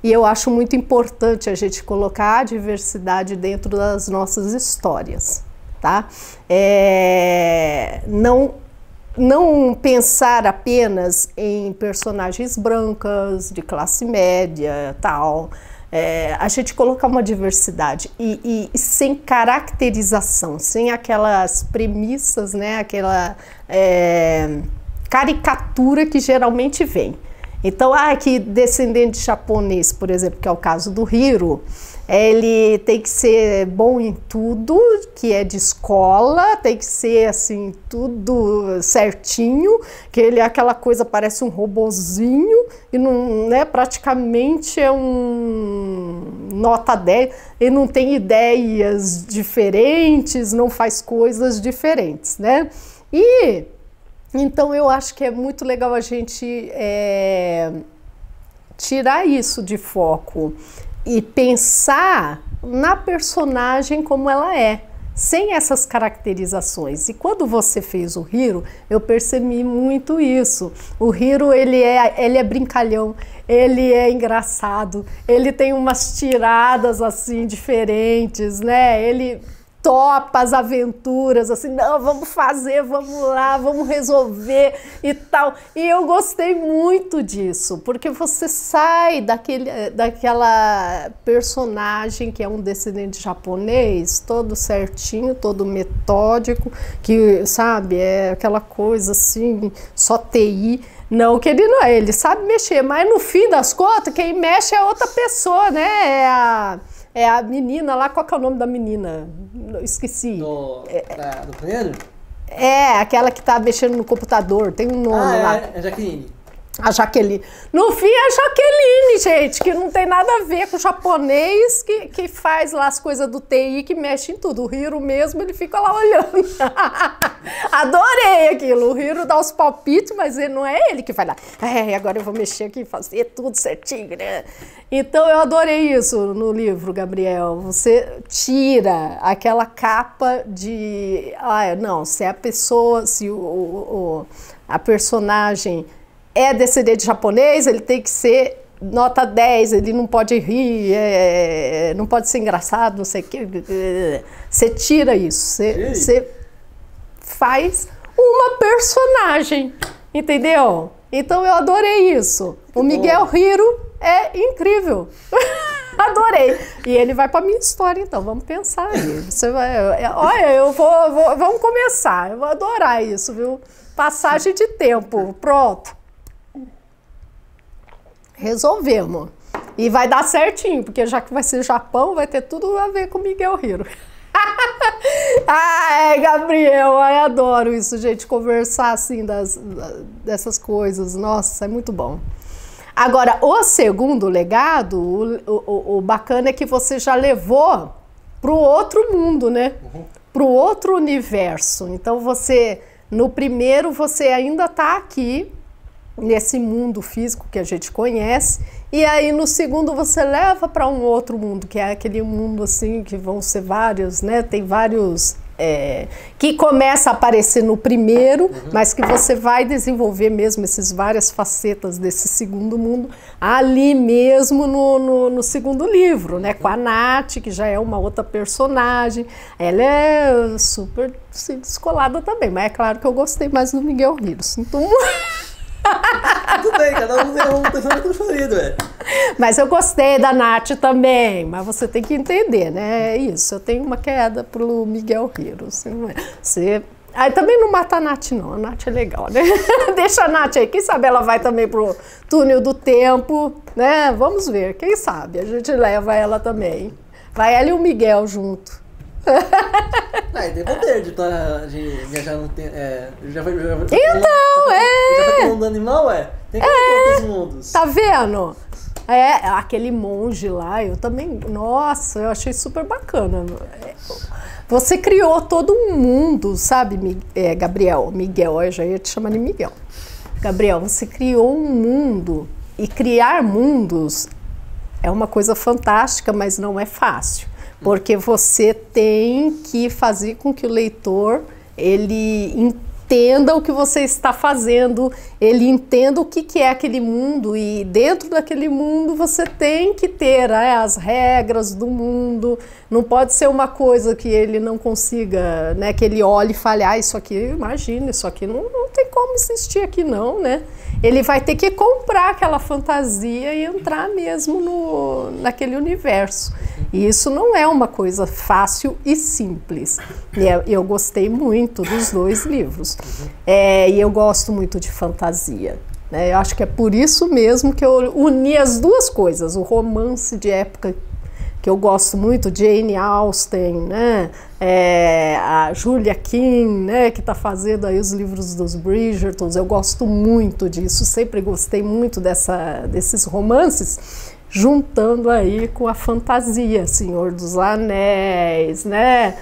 E eu acho muito importante a gente colocar a diversidade dentro das nossas histórias, tá? Não pensar apenas em personagens brancas, de classe média, tal. A gente colocar uma diversidade e sem caracterização, sem aquelas premissas, né? Aquela caricatura que geralmente vem. Então, que descendente japonês, por exemplo, que é o caso do Hiro, ele tem que ser bom em tudo, que é de escola, tem que ser assim, tudo certinho, que ele é aquela coisa, parece um robozinho, e não, né, praticamente é um nota 10, ele não tem ideias diferentes, não faz coisas diferentes, né? E então eu acho que é muito legal a gente tirar isso de foco e pensar na personagem como ela é, sem essas caracterizações. E quando você fez o Hiro, eu percebi muito isso. O Hiro, ele é brincalhão, ele é engraçado, ele tem umas tiradas assim diferentes, né? Ele topa as aventuras, assim, não, vamos fazer, vamos lá, vamos resolver e tal. E eu gostei muito disso, porque você sai daquela personagem que é um descendente japonês, todo certinho, todo metódico, que, sabe, é aquela coisa assim, só TI. Não, que ele não é, ele sabe mexer, mas no fim das contas, quem mexe é outra pessoa, né? É a menina lá, qual que é o nome da menina? Esqueci. Do primeiro? Aquela que tá mexendo no computador, tem um nome lá. É Jaqueline. A Jaqueline. No fim é a Jaqueline, gente, que não tem nada a ver com o japonês que faz lá as coisas do TI, que mexe em tudo. O Hiro mesmo, ele fica lá olhando. Adorei aquilo. O Hiro dá os palpites, mas não é ele que vai lá. Agora eu vou mexer aqui e fazer tudo certinho, né? Então eu adorei isso no livro, Gabriel. Você tira aquela capa de... não, se a pessoa, se a personagem é descendente japonês, ele tem que ser nota 10, ele não pode rir, não pode ser engraçado, não sei o que. Você tira isso, você faz uma personagem, entendeu? Então eu adorei isso. O Miguel Hiro é incrível. Adorei. E ele vai para minha história, então, vamos pensar aí. Você vai, olha, vamos começar, eu vou adorar isso, viu? Passagem de tempo, pronto. Resolvemos. E vai dar certinho, porque já que vai ser Japão, vai ter tudo a ver com Miguel Hiro. Gabriel, eu adoro isso, gente, conversar assim dessas coisas. Nossa, é muito bom. Agora, o segundo legado, o bacana é que você já levou para o outro mundo, né? Para o outro universo. Então, no primeiro, você ainda está aqui, nesse mundo físico que a gente conhece, e aí no segundo você leva para um outro mundo, que é aquele mundo assim, que vão ser vários, né? Tem vários que começa a aparecer no primeiro, mas que você vai desenvolver mesmo essas várias facetas desse segundo mundo ali mesmo no segundo livro, né? Com a Nath, que já é uma outra personagem. Ela é super descolada também, mas é claro que eu gostei mais do Miguel Hiro. Sinto muito. Tudo bem, cada um tem um personagem preferido, Mas eu gostei da Nath também, mas você tem que entender, né? É isso, eu tenho uma queda pro Miguel Hiro. Aí também não mata a Nath, não. A Nath é legal, né? Deixa a Nath aí. Quem sabe ela vai também pro túnel do tempo, né? Vamos ver, quem sabe? A gente leva ela também. Vai ela e o Miguel junto. Tem poder de viajar no tempo. Já foi mundo animal, Tem que ir outros mundos. Tá vendo? Aquele monge lá, eu também. Nossa, eu achei super bacana. Você criou todo um mundo, sabe, Gabriel? Miguel, eu já ia te chamar de Miguel. Gabriel, você criou um mundo. E criar mundos é uma coisa fantástica, mas não é fácil. Porque você tem que fazer com que o leitor ele entenda o que você está fazendo, ele entenda o que é aquele mundo, e dentro daquele mundo você tem que ter as regras do mundo. Não pode ser uma coisa que ele não consiga, né, que ele olhe e fale, isso aqui, imagina, isso aqui não tem como existir aqui não, né? Ele vai ter que comprar aquela fantasia e entrar mesmo naquele universo. E isso não é uma coisa fácil e simples. E eu gostei muito dos dois livros. E eu gosto muito de fantasia. Né? Eu acho que é por isso mesmo que eu uni as duas coisas. O romance de época, que eu gosto muito, Jane Austen, né? A Julia Quinn, né? Que está fazendo aí os livros dos Bridgertons. Eu gosto muito disso, sempre gostei muito desses romances, juntando aí com a fantasia, Senhor dos Anéis, né?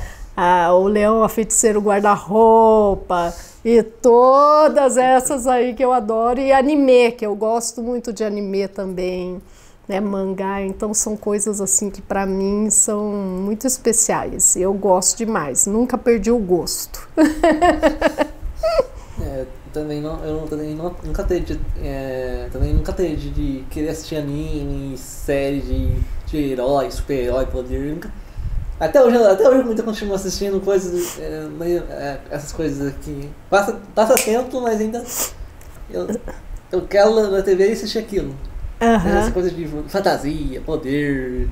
O Leão, a Feiticeira, o Guarda-Roupa, e todas essas aí que eu adoro, e anime, que eu gosto muito de anime também, né? Mangá, então são coisas assim que para mim são muito especiais, eu gosto demais, nunca perdi o gosto. Nunca teve de querer assistir anime, série de herói, super-herói, poder. Até hoje eu ainda continuo assistindo coisas, essas coisas aqui. Passa tempo, mas ainda eu quero na TV assistir aquilo. Essas coisas de fantasia, poder,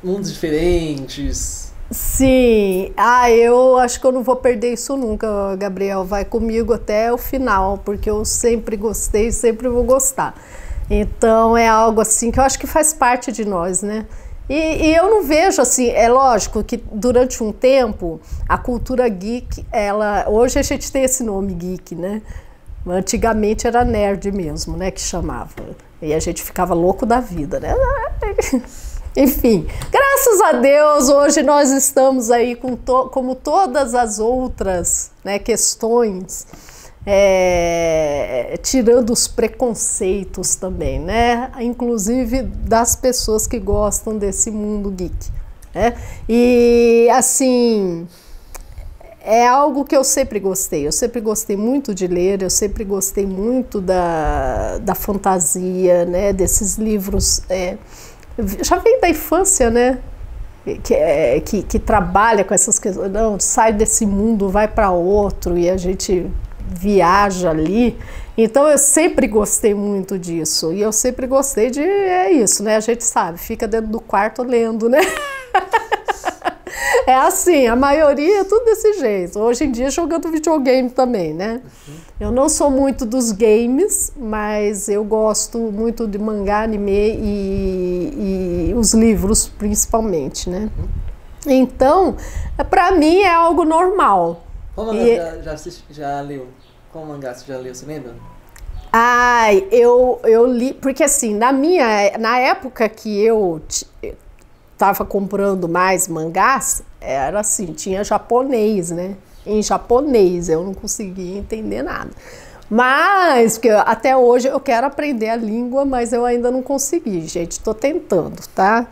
mundos diferentes. Sim, eu acho que eu não vou perder isso nunca, Gabriel. Vai comigo até o final, porque eu sempre gostei e sempre vou gostar. Então é algo assim que eu acho que faz parte de nós, né? E eu não vejo assim, é lógico que durante um tempo a cultura geek, hoje a gente tem esse nome geek, né? Antigamente era nerd mesmo, né, que chamava. E a gente ficava louco da vida, né? Enfim, graças a Deus, hoje nós estamos aí como todas as outras, né, questões, tirando os preconceitos também, né? Inclusive das pessoas que gostam desse mundo geek, né? E assim, é algo que eu sempre gostei muito de ler, eu sempre gostei muito da fantasia, né? Desses livros, já vem da infância, né? Que trabalha com essas questões, não, sai desse mundo, vai para outro, e a gente viaja ali. Então eu sempre gostei muito disso, e eu sempre gostei de, isso, né? A gente sabe, fica dentro do quarto lendo, né? É assim, a maioria é tudo desse jeito. Hoje em dia jogando videogame também, né? Eu não sou muito dos games, mas eu gosto muito de mangá, anime e os livros principalmente, né? Então, para mim é algo normal. Qual mangá já leu? Qual mangá você já leu, você lembra? Eu li, porque assim, na época que eu estava comprando mais mangás, era assim, tinha japonês, né? Em japonês, eu não conseguia entender nada. Mas, porque até hoje eu quero aprender a língua, mas eu ainda não consegui, gente. Tô tentando, tá?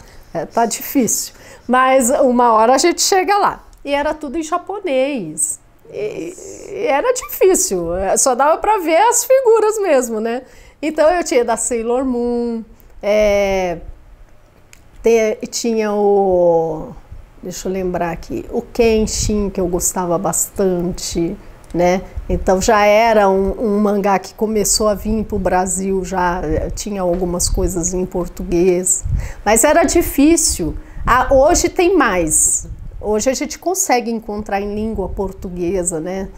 Tá difícil. Mas uma hora a gente chega lá. e era tudo em japonês. E era difícil, só dava para ver as figuras mesmo, né? Então eu tinha da Sailor Moon, tinha o... Deixa eu lembrar aqui, o Kenshin, que eu gostava bastante, né? Então já era um mangá que começou a vir para o Brasil, já tinha algumas coisas em português, mas era difícil. Hoje tem mais. Hoje a gente consegue encontrar em língua portuguesa, né?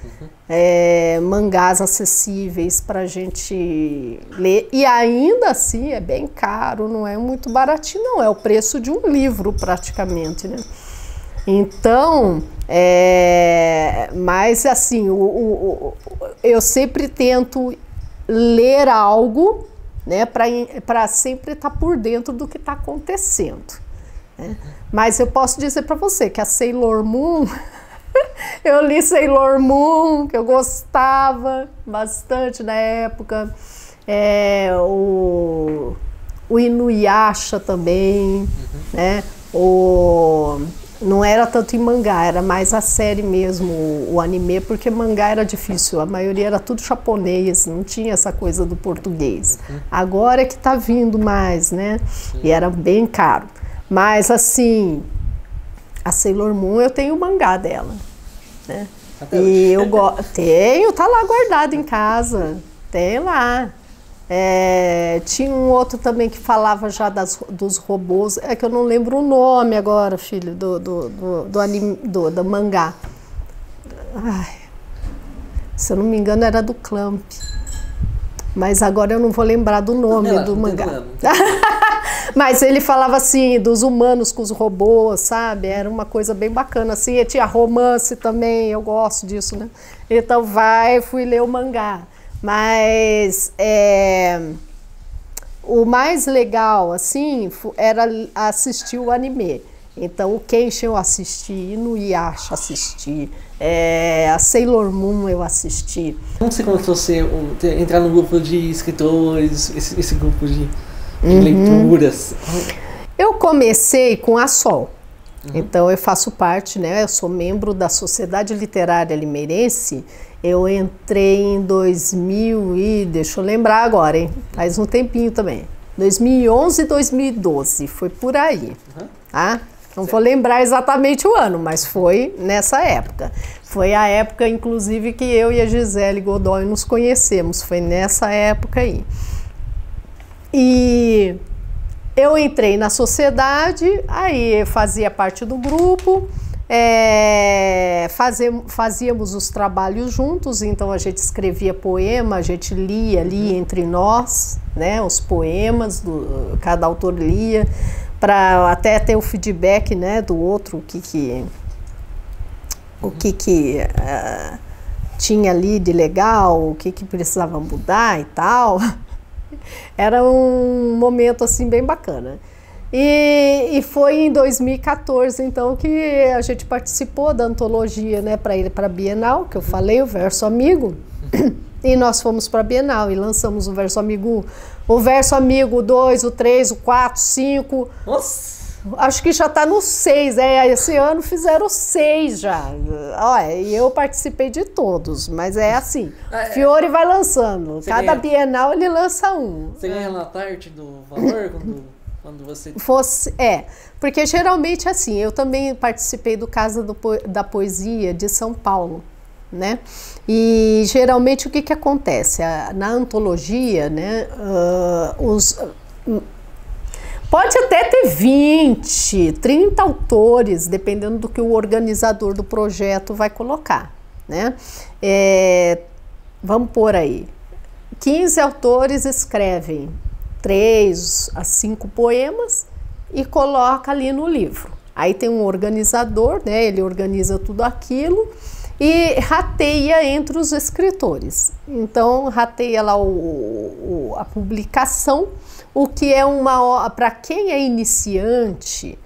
Mangás acessíveis para a gente ler. E ainda assim é bem caro, não é muito baratinho, não. É o preço de um livro praticamente, né? Então, mas assim, eu sempre tento ler algo, né? Para sempre estar por dentro do que está acontecendo. Né? Mas eu posso dizer para você que a Sailor Moon, eu li Sailor Moon, que eu gostava bastante na época, o Inuyasha também, né? Não era tanto em mangá, era mais a série mesmo, o anime, porque mangá era difícil, a maioria era tudo japonês, não tinha essa coisa do português. Agora é que tá vindo mais, né? E era bem caro. Mas assim, a Sailor Moon eu tenho o mangá dela, né? E eu tenho, tá lá guardado em casa, tem lá. Tinha um outro também que falava já dos robôs, é que eu não lembro o nome agora, filho, do anime, do mangá. Ai, se eu não me engano era do Clamp, mas agora eu não vou lembrar do nome do mangá. Mas ele falava assim, dos humanos com os robôs, sabe? Era uma coisa bem bacana, assim, e tinha romance também, eu gosto disso, né? Então fui ler o mangá. Mas o mais legal, assim, era assistir o anime. Então, o Kenshin eu assisti, Inuyasha assisti, a Sailor Moon eu assisti. Como você começou a entrar no grupo de escritores, esse grupo de leituras? Eu comecei com a Sol. Então, eu faço parte, né? Eu sou membro da Sociedade Literária Limeirense. Eu entrei em 2000 e... Deixa eu lembrar agora, hein? Faz um tempinho também. 2011 e 2012, foi por aí. Tá? Não vou lembrar exatamente o ano, mas foi nessa época. Foi a época, inclusive, que eu e a Gisele Godoy nos conhecemos. Foi nessa época aí. E eu entrei na sociedade, aí fazia parte do grupo, fazíamos os trabalhos juntos, então a gente escrevia poema, a gente lia ali entre nós, né, os poemas, cada autor lia, para até ter o feedback, né, do outro, o que tinha ali de legal, o que precisava mudar e tal. Era um momento assim bem bacana. E foi em 2014 então que a gente participou da antologia, né, para ir para a Bienal, que eu falei, o Verso Amigo. E nós fomos para a Bienal e lançamos o Verso Amigo 2, o 3, o 4, o 5. Nossa! Acho que já está no 6, esse ano fizeram 6 já. Olha, e eu participei de todos, mas é assim, Fiore vai lançando, cada Bienal ele lança um. Você ganha na parte do valor quando você... Porque geralmente assim, eu também participei do Casa da Poesia de São Paulo, né? E geralmente o que acontece? Na antologia, né, pode até ter 20, 30 autores, dependendo do que o organizador do projeto vai colocar, né? Vamos pôr aí, 15 autores escrevem 3 a 5 poemas e coloca ali no livro. Aí tem um organizador, né? Ele organiza tudo aquilo e rateia entre os escritores. Então, rateia lá a publicação, o que é para quem é iniciante,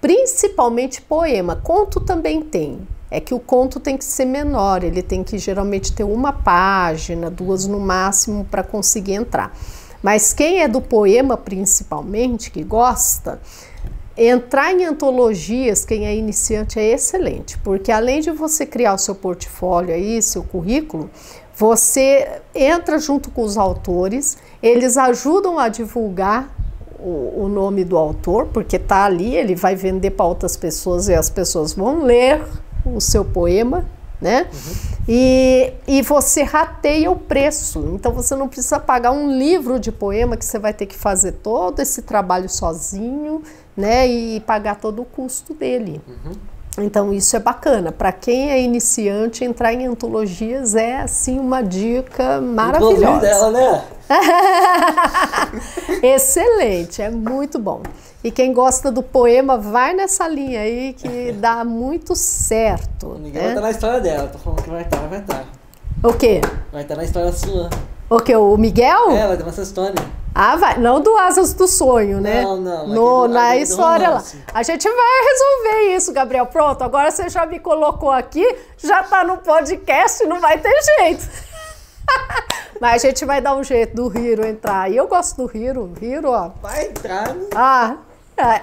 principalmente poema. Conto também tem. É que o conto tem que ser menor, ele tem que geralmente ter 1 página, 2 no máximo para conseguir entrar. Mas quem é do poema principalmente, que gosta, entrar em antologias, quem é iniciante, é excelente, porque além de você criar o seu portfólio aí, seu currículo, você entra junto com os autores, eles ajudam a divulgar o nome do autor, porque tá ali, ele vai vender para outras pessoas e as pessoas vão ler o seu poema, né? E você rateia o preço, então você não precisa pagar um livro de poema que você vai ter que fazer todo esse trabalho sozinho, né? E pagar todo o custo dele. Então isso é bacana, para quem é iniciante, entrar em antologias é assim uma dica maravilhosa. Dela, né? Excelente, é muito bom. E quem gosta do poema, vai nessa linha aí que dá muito certo. Ninguém vai estar na história dela, tô falando que vai estar. O quê? Vai estar na história sua. O quê? O Miguel? É, vai ter essa história. Ah, vai. Não do Asas do Sonho, né? Não. Na história lá. A gente vai resolver isso, Gabriel. Pronto, agora você já me colocou aqui, já tá no podcast, não vai ter jeito. Mas a gente vai dar um jeito do Hiro entrar. E eu gosto do Hiro. Hiro, ó. Vai entrar, né?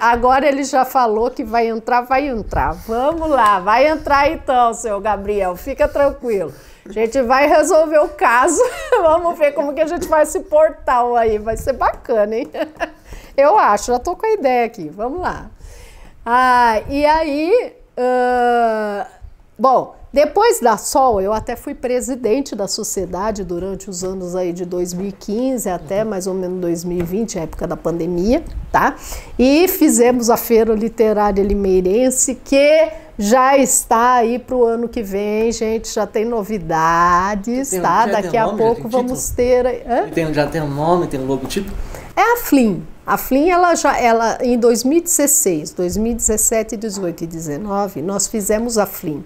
Agora ele já falou que vai entrar, vai entrar. Vamos lá, vai entrar então, seu Gabriel. Fica tranquilo. A gente vai resolver o caso. Vamos ver como que a gente vai se portar aí. Vai ser bacana, hein? Eu acho, já tô com a ideia aqui. Vamos lá. E aí... Bom, depois da Sol, eu até fui presidente da sociedade durante os anos aí de 2015 até mais ou menos 2020, época da pandemia, tá? E fizemos a Feira Literária Limeirense, que já está aí para o ano que vem, gente, já tem novidades, tá? Daqui a pouco vamos ter... Já tem um nome, tem um logotipo? É a Flim. A Flim, ela em 2016, 2017, 2018 e 2019, nós fizemos a Flim.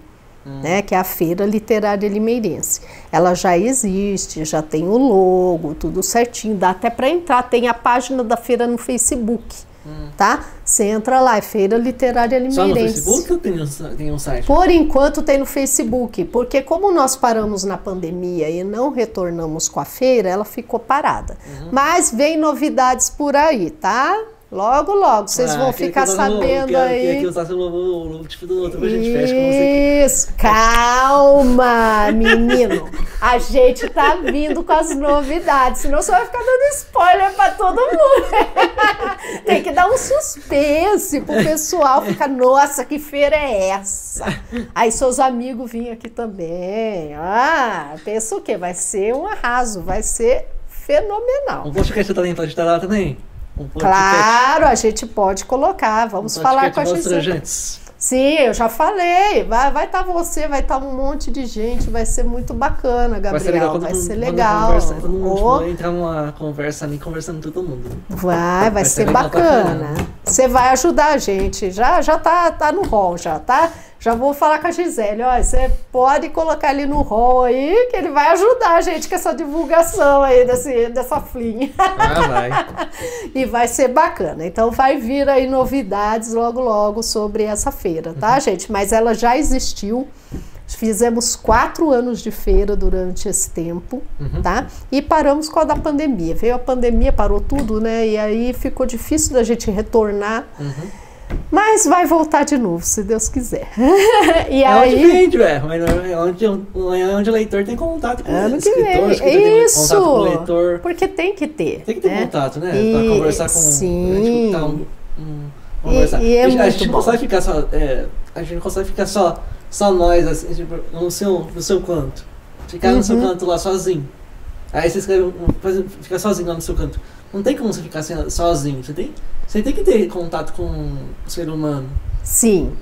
Né, que é a Feira Literária Limeirense. Ela já existe, já tem o logo, tudo certinho, dá até para entrar, tem a página da feira no Facebook, tá? Você entra lá, é Feira Literária Limeirense. Só no Facebook ou tem um site? Por enquanto tem no Facebook, porque como nós paramos na pandemia e não retornamos com a feira, ela ficou parada. Mas vem novidades por aí, tá? Logo, logo, vocês vão ficar sabendo aí. Que usar o logotipo do outro, a gente fecha com você. Isso, calma, menino. A gente tá vindo com as novidades, senão você vai ficar dando spoiler pra todo mundo. Tem que dar um suspense pro pessoal ficar, nossa, que feira é essa? Aí seus amigos vinham aqui também. Pensa o quê? Vai ser um arraso, vai ser fenomenal. Um podcast também pode estar lá também? Claro, a gente pode colocar, vamos falar com a Gisele. Sim, eu já falei, vai estar você, vai estar um monte de gente, vai ser muito bacana, Gabriel, vai ser legal. Entrar numa conversa ali, conversando com todo mundo. Vai ser bacana. Você vai ajudar a gente, já tá no hall, já tá? Já vou falar com a Gisele, ó, você pode colocar ele no hall aí, que ele vai ajudar a gente com essa divulgação aí dessa Flim. Vai. E vai ser bacana. Então vai vir aí novidades logo, logo sobre essa feira, tá, gente? Mas ela já existiu. Fizemos 4 anos de feira durante esse tempo, tá? E paramos com a da pandemia. Veio a pandemia, parou tudo, né? E aí ficou difícil da gente retornar. Mas vai voltar de novo, se Deus quiser. E aí... onde vende, velho. Mas é onde o leitor tem contato com o escritor. Isso! Contato com o leitor. Porque tem que ter. Tem que ter contato, né? Pra conversar com... Sim. Conversar. E é a muito gente bom. consegue ficar só... a gente não consegue ficar só nós, assim, tipo, no seu canto. Ficar no seu canto lá sozinho. Aí você escreve... Fica sozinho lá no seu canto. Não tem como você ficar sozinho. Você tem que ter contato com o ser humano. Sim,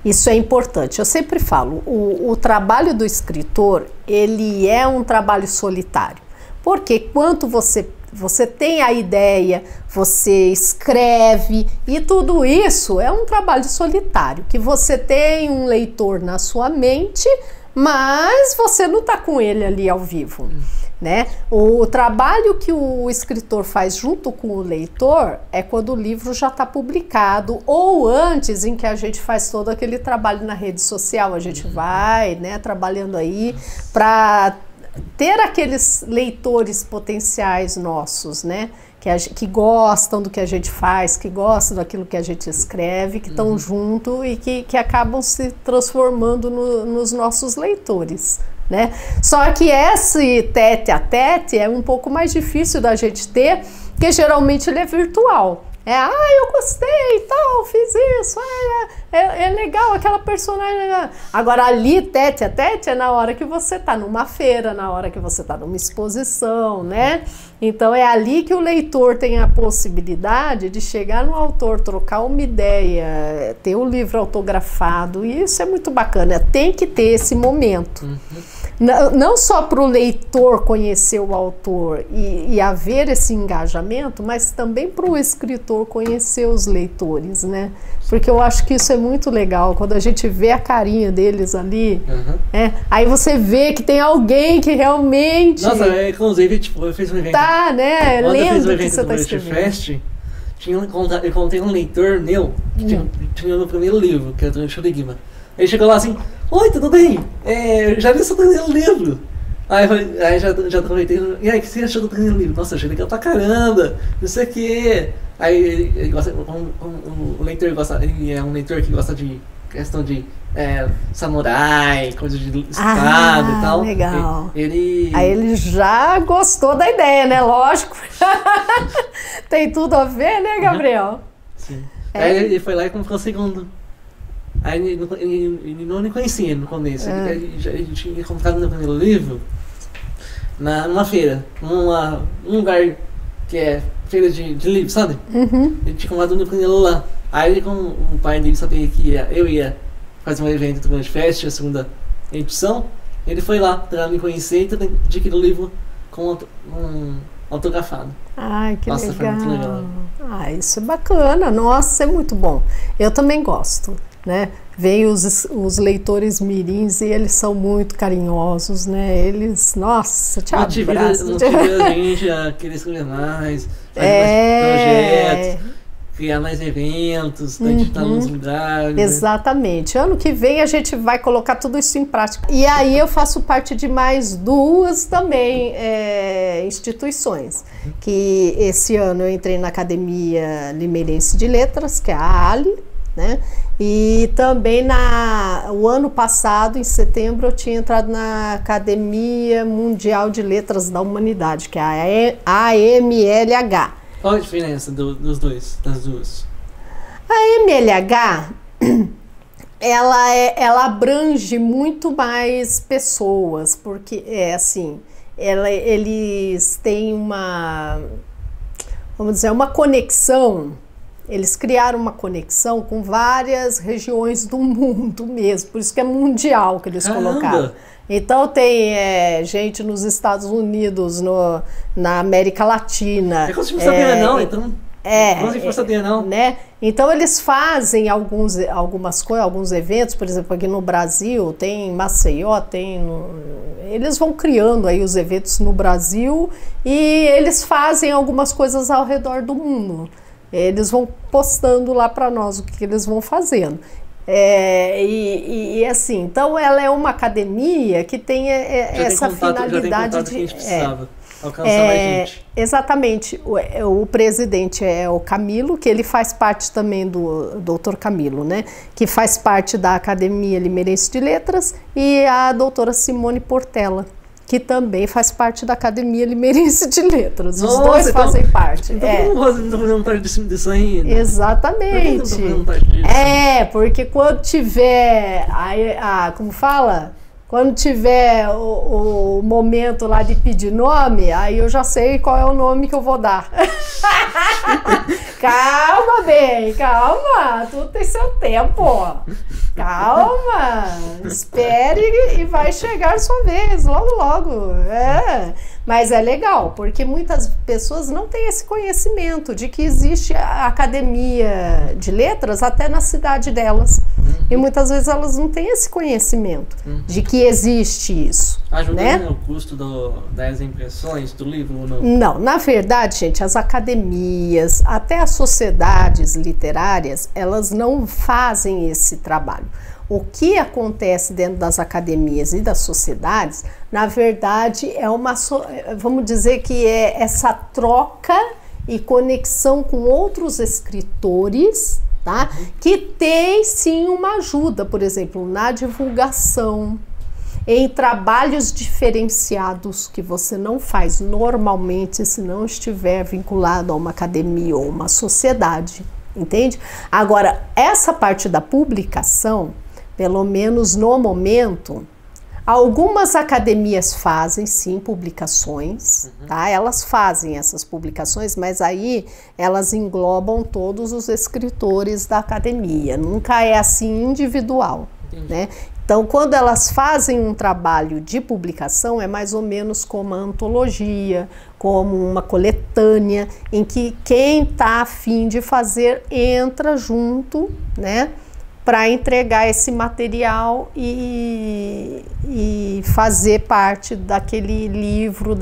isso é importante. Eu sempre falo, o trabalho do escritor, ele é um trabalho solitário. Porque quando você tem a ideia, você escreve, e tudo isso é um trabalho solitário, que você tem um leitor na sua mente, mas você não está com ele ali ao vivo. Né? O trabalho que o escritor faz junto com o leitor é quando o livro já está publicado, ou antes, em que a gente faz todo aquele trabalho na rede social. A gente vai, né, trabalhando aí para ter aqueles leitores potenciais nossos, né, que gostam do que a gente faz, que gostam daquilo que a gente escreve, que estão junto e que acabam se transformando nos nossos leitores, né? Só que esse tete a tete é um pouco mais difícil da gente ter, porque geralmente ele é virtual. Eu gostei e tal, fiz isso, é legal aquela personagem. Agora ali, tete a tete, é na hora que você tá numa feira, na hora que você tá numa exposição, né? Então é ali que o leitor tem a possibilidade de chegar no autor, trocar uma ideia, ter o livro autografado, e isso é muito bacana, tem que ter esse momento. Não só para o leitor conhecer o autor e haver esse engajamento, mas também para o escritor conhecer os leitores, né? Porque eu acho que isso é muito legal, quando a gente vê a carinha deles ali, aí você vê que tem alguém que realmente... Nossa, inclusive, tipo, eu fiz um evento... Tá, né? Quando eu fiz um Lendo o que evento você do tá West escrevendo. Fest, eu contei um leitor meu, que tinha no primeiro livro, que é o Shurigma. Ele chegou lá assim, oi, tudo bem? Eu já vi seu primeiro livro. Aí já aproveitei, e aí, o que você achou do primeiro livro? Nossa, achei legal pra caramba, não sei o que. Aí ele gosta, o leitor gosta, ele é um leitor que gosta de questão de samurai, coisa de espada e tal. Legal. Aí ele já gostou da ideia, né? Lógico. Tem tudo a ver, né, Gabriel? Sim. Aí ele foi lá e comprou o segundo. Aí ele não me conhecia no começo. Ele tinha comprado meu primeiro livro numa feira, num lugar que é feira de livros, sabe? Ele tinha comprado meu primeiro lá. Aí, como o pai dele sabia que eu ia fazer um evento do Grande Fest, a segunda edição, ele foi lá para me conhecer e adquirir o livro com autografado. Ai, que Nossa, legal. foi muito legal. Isso é bacana. Nossa, é muito bom. Eu também gosto, né? Vem os leitores mirins e eles são muito carinhosos, né? Eles, nossa, te abraçam. Motiva a gente a querer escrever mais, fazer mais projetos, criar mais eventos, a gente tá nos lugares. Exatamente. Ano que vem a gente vai colocar tudo isso em prática. E aí eu faço parte de mais duas também instituições. Que esse ano eu entrei na Academia Limeirense de Letras, que é a ALI, né? E também o ano passado, em setembro, eu tinha entrado na Academia Mundial de Letras da Humanidade, que é a AMLH. Qual a diferença das duas? A MLH, ela abrange muito mais pessoas, porque eles têm uma conexão. Eles criaram uma conexão com várias regiões do mundo mesmo, por isso que é mundial que eles colocaram. Então tem gente nos Estados Unidos, na América Latina. É como se fosse a não, então. Como se fosse a não. Né? Então eles fazem alguns eventos, por exemplo, aqui no Brasil, tem em Maceió, eles vão criando aí os eventos no Brasil e eles fazem algumas coisas ao redor do mundo. Eles vão postando lá para nós o que eles vão fazendo. Assim, então ela é uma academia que tem essa finalidade de... Que a gente precisava alcançar mais gente. Exatamente. O presidente é o Camilo, que ele faz parte também do doutor Camilo, né? Que faz parte da Academia Limeirense de Letras, e a doutora Simone Portela, que também faz parte da Academia Limeirense de Letras. Os dois fazem parte. Então não estou fazendo parte disso ainda. Exatamente. Porque quando tiver, como fala? Quando tiver o momento lá de pedir nome, aí eu já sei qual é o nome que eu vou dar. Calma, bem, calma. Tudo tem seu tempo. Calma. Espere e vai chegar a sua vez, logo, logo. Mas é legal, porque muitas pessoas não têm esse conhecimento de que existe a academia de letras até na cidade delas. E muitas vezes elas não têm esse conhecimento de que existe isso. Ajuda, né? O custo das impressões do livro ou não? Não, na verdade, gente, as academias, até as sociedades literárias, elas não fazem esse trabalho. O que acontece dentro das academias e das sociedades, na verdade, vamos dizer que é essa troca e conexão com outros escritores, tá? Que tem sim uma ajuda, por exemplo, na divulgação, em trabalhos diferenciados que você não faz normalmente se não estiver vinculado a uma academia ou uma sociedade, entende? Agora, essa parte da publicação, pelo menos no momento, algumas academias fazem sim publicações, tá? Elas fazem essas publicações, mas aí elas englobam todos os escritores da academia, nunca é assim individual, né? Então, quando elas fazem um trabalho de publicação, é mais ou menos como uma antologia, como uma coletânea, em que quem está a fim de fazer entra junto, né, para entregar esse material e fazer parte daquele livro,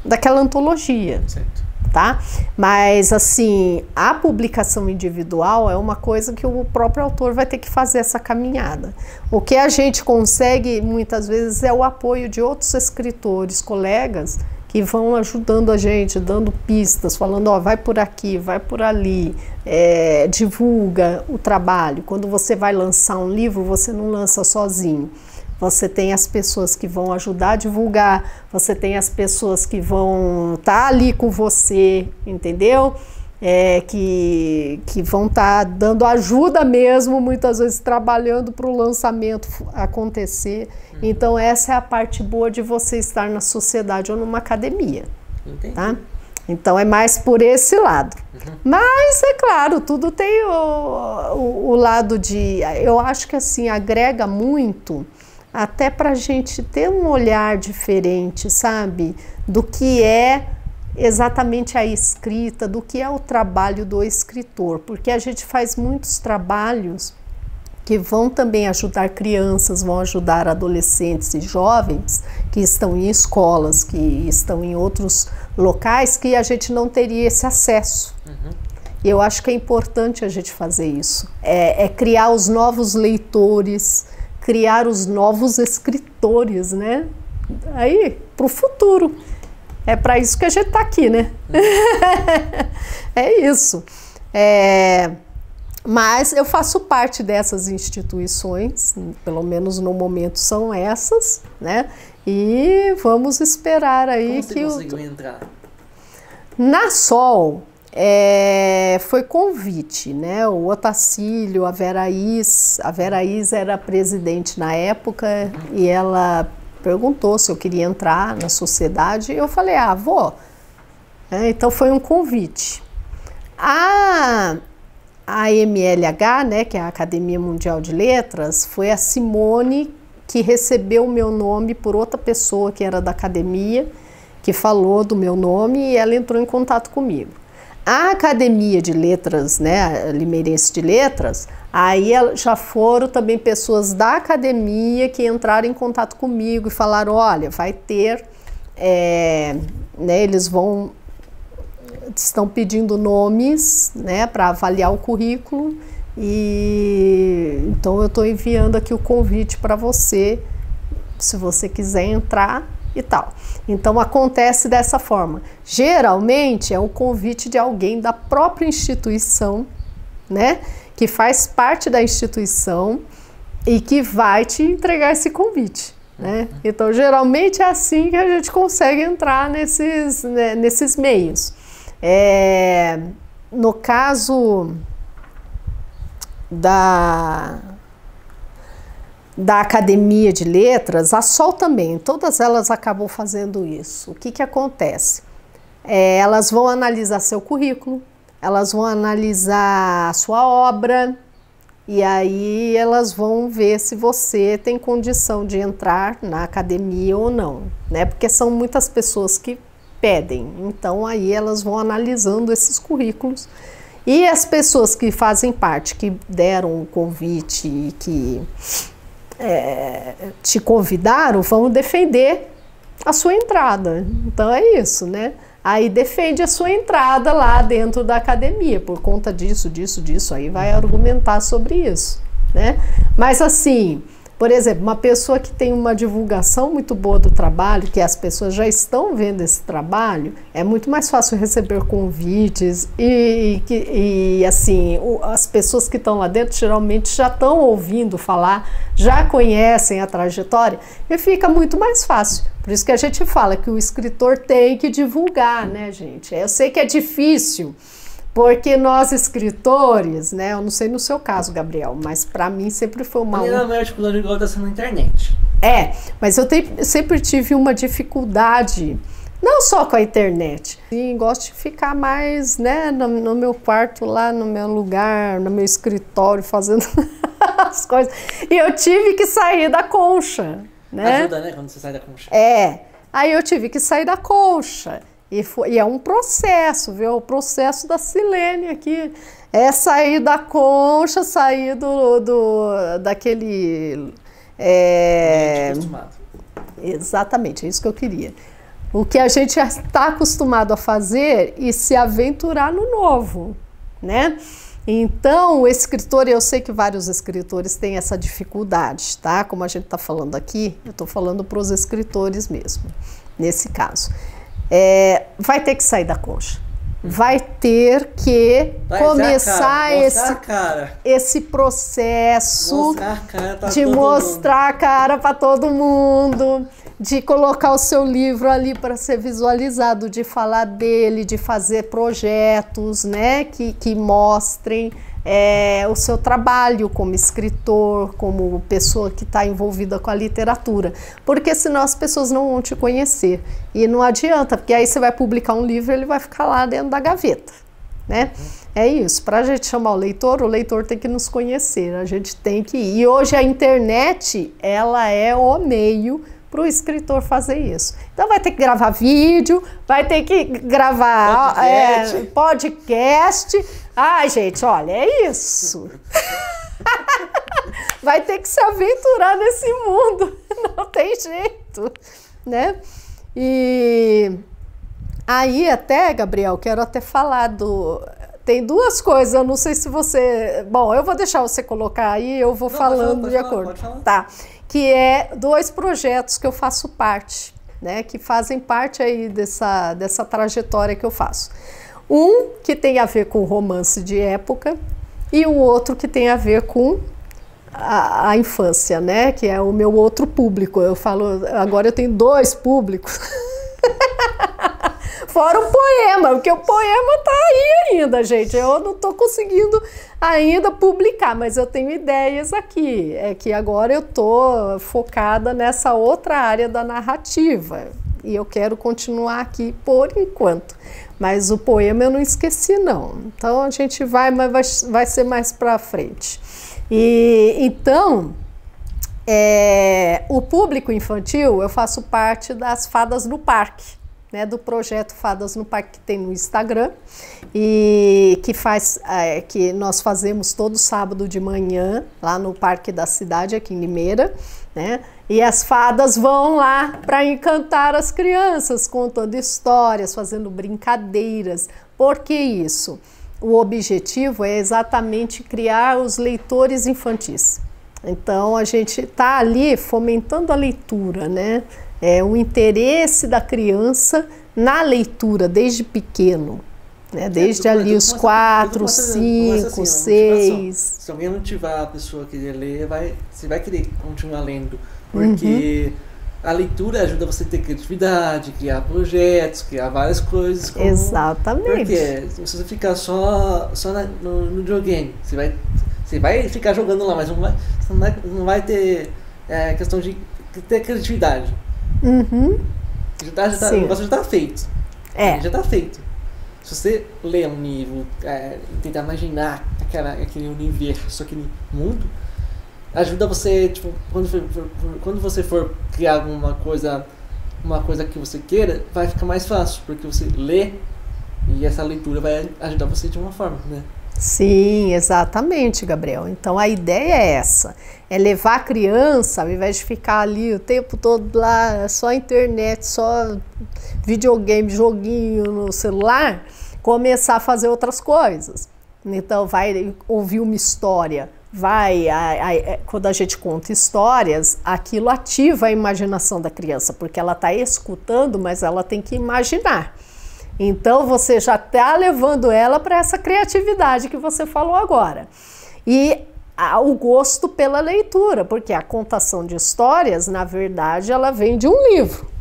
daquela antologia. Certo. Tá? Mas assim, a publicação individual é uma coisa que o próprio autor vai ter que fazer essa caminhada. O que a gente consegue muitas vezes é o apoio de outros escritores, colegas, que vão ajudando a gente, dando pistas, falando, ó, vai por aqui, vai por ali, divulga o trabalho. Quando você vai lançar um livro, você não lança sozinho. Você tem as pessoas que vão ajudar a divulgar, você tem as pessoas que vão estar ali com você, entendeu? Que vão estar dando ajuda mesmo, muitas vezes trabalhando para o lançamento acontecer. Então essa é a parte boa de você estar na sociedade ou numa academia. Entendi. Tá? Então é mais por esse lado. Mas é claro, tudo tem o lado de... Eu acho que assim, agrega muito... até para a gente ter um olhar diferente, sabe? Do que é exatamente a escrita, do que é o trabalho do escritor. Porque a gente faz muitos trabalhos que vão também ajudar crianças, vão ajudar adolescentes e jovens que estão em escolas, que estão em outros locais que a gente não teria esse acesso. E eu acho que é importante a gente fazer isso. É criar os novos leitores, criar os novos escritores, né? Aí, para o futuro. É para isso que a gente está aqui, né? É isso. Mas eu faço parte dessas instituições, pelo menos no momento são essas, né? E vamos esperar aí. Como você conseguiu entrar? Na Sol... foi convite, né? O Otacílio, a Vera Is era presidente na época e ela perguntou se eu queria entrar na sociedade e eu falei, vou. Então foi um convite. A AMLH, né, que é a Academia Mundial de Letras, foi a Simone que recebeu o meu nome por outra pessoa que era da academia, que falou do meu nome e ela entrou em contato comigo. A Academia de Letras, né, a Limeirense de Letras, aí já foram também pessoas da academia que entraram em contato comigo e falaram, olha, vai ter, né, eles estão pedindo nomes, né, para avaliar o currículo e então eu estou enviando aqui o convite para você, se você quiser entrar e tal. Então acontece dessa forma. Geralmente é um convite de alguém da própria instituição, né, que faz parte da instituição e que vai te entregar esse convite, né? Então geralmente é assim que a gente consegue entrar nesses meios. No caso da Academia de Letras, a Sol também, todas elas acabam fazendo isso. O que acontece? Elas vão analisar seu currículo, elas vão analisar a sua obra e aí elas vão ver se você tem condição de entrar na academia ou não, né? Porque são muitas pessoas que pedem, então aí elas vão analisando esses currículos e as pessoas que fazem parte, que deram o convite e que te convidaram, vão defender a sua entrada. Então é isso, né? Aí defende a sua entrada lá dentro da academia, por conta disso, aí vai argumentar sobre isso, né? Mas assim, Por exemplo, uma pessoa que tem uma divulgação muito boa do trabalho, que as pessoas já estão vendo esse trabalho, é muito mais fácil receber convites e assim, as pessoas que estão lá dentro geralmente já estão ouvindo falar, já conhecem a trajetória e fica muito mais fácil. Por isso que a gente fala que o escritor tem que divulgar, né, gente? Eu sei que é difícil, porque nós escritores, né, eu não sei no seu caso, Gabriel, mas para mim sempre foi uma... A maior dificuldade igual tá sendo na internet. Mas eu sempre tive uma dificuldade, não só com a internet. E gosto de ficar mais, né, no meu quarto, lá no meu lugar, no meu escritório, fazendo as coisas. E eu tive que sair da concha, né? Ajuda, né, quando você sai da concha. Aí eu tive que sair da concha. E é um processo, viu? O processo da Silene aqui. É sair da concha, sair daquele... Acostumado. Exatamente, é isso que eu queria. O que a gente já está acostumado a fazer e se aventurar no novo, né? Então, o escritor, eu sei que vários escritores têm essa dificuldade, tá? Como a gente está falando aqui, eu estou falando para os escritores mesmo, nesse caso. Vai ter que sair da concha. Vai ter que começar esse processo de mostrar a cara para todo mundo, de colocar o seu livro ali para ser visualizado, de falar dele, de fazer projetos, né, que mostrem o seu trabalho como escritor, como pessoa que está envolvida com a literatura, porque senão as pessoas não vão te conhecer e não adianta, porque aí você vai publicar um livro e ele vai ficar lá dentro da gaveta, né? É isso, para a gente chamar o leitor tem que nos conhecer, a gente tem que ir. E hoje a internet, ela é o meio para o escritor fazer isso. Então vai ter que gravar vídeo, vai ter que gravar podcast. Ai, gente, olha, é isso. Vai ter que se aventurar nesse mundo, não tem jeito, né? E aí até, Gabriel, quero até falar tem duas coisas, eu não sei se você... Bom, eu vou deixar você colocar aí, eu vou falando de acordo. Pode falar. Tá. Que é 2 projetos que eu faço parte, né, que fazem parte aí dessa trajetória que eu faço. Um que tem a ver com romance de época e o outro que tem a ver com a infância, né, que é o meu outro público. Eu falo, agora eu tenho 2 públicos. Fora o poema, porque o poema tá aí ainda, gente. Eu não tô conseguindo ainda publicar, mas eu tenho ideias aqui. É que agora eu tô focada nessa outra área da narrativa. E eu quero continuar aqui por enquanto. Mas o poema eu não esqueci, não. Então a gente mas vai ser mais pra frente. E então, o público infantil, eu faço parte das Fadas no Parque. Né, do projeto Fadas no Parque que tem no Instagram e que nós fazemos todo sábado de manhã lá no Parque da Cidade, aqui em Limeira, né? E as fadas vão lá para encantar as crianças, contando histórias, fazendo brincadeiras. Por que isso? O objetivo é exatamente criar os leitores infantis. Então a gente está ali fomentando a leitura, né? O interesse da criança na leitura desde pequeno, né? Desde ali os 4, 5, 6. Se alguém motivar a pessoa a querer ler, você vai querer continuar lendo, porque a leitura ajuda você a ter criatividade, criar projetos, criar várias coisas. Exatamente. Porque se você ficar só no videogame, você vai ficar jogando lá, mas não vai ter questão de ter criatividade. O negócio já tá feito. Já tá feito. Se você ler um livro, tentar imaginar aquele universo, aquele mundo, ajuda você, tipo, quando você for criar uma coisa que você queira, vai ficar mais fácil, porque você lê e essa leitura vai ajudar você de uma forma, né? Sim, exatamente, Gabriel. Então a ideia é essa, é levar a criança, ao invés de ficar ali o tempo todo lá, só internet, só videogame, joguinho no celular, começar a fazer outras coisas. Então vai ouvir uma história, quando a gente conta histórias, aquilo ativa a imaginação da criança, porque ela está escutando, mas ela tem que imaginar. Então você já está levando ela para essa criatividade que você falou agora. E o gosto pela leitura, porque a contação de histórias, na verdade, ela vem de um livro.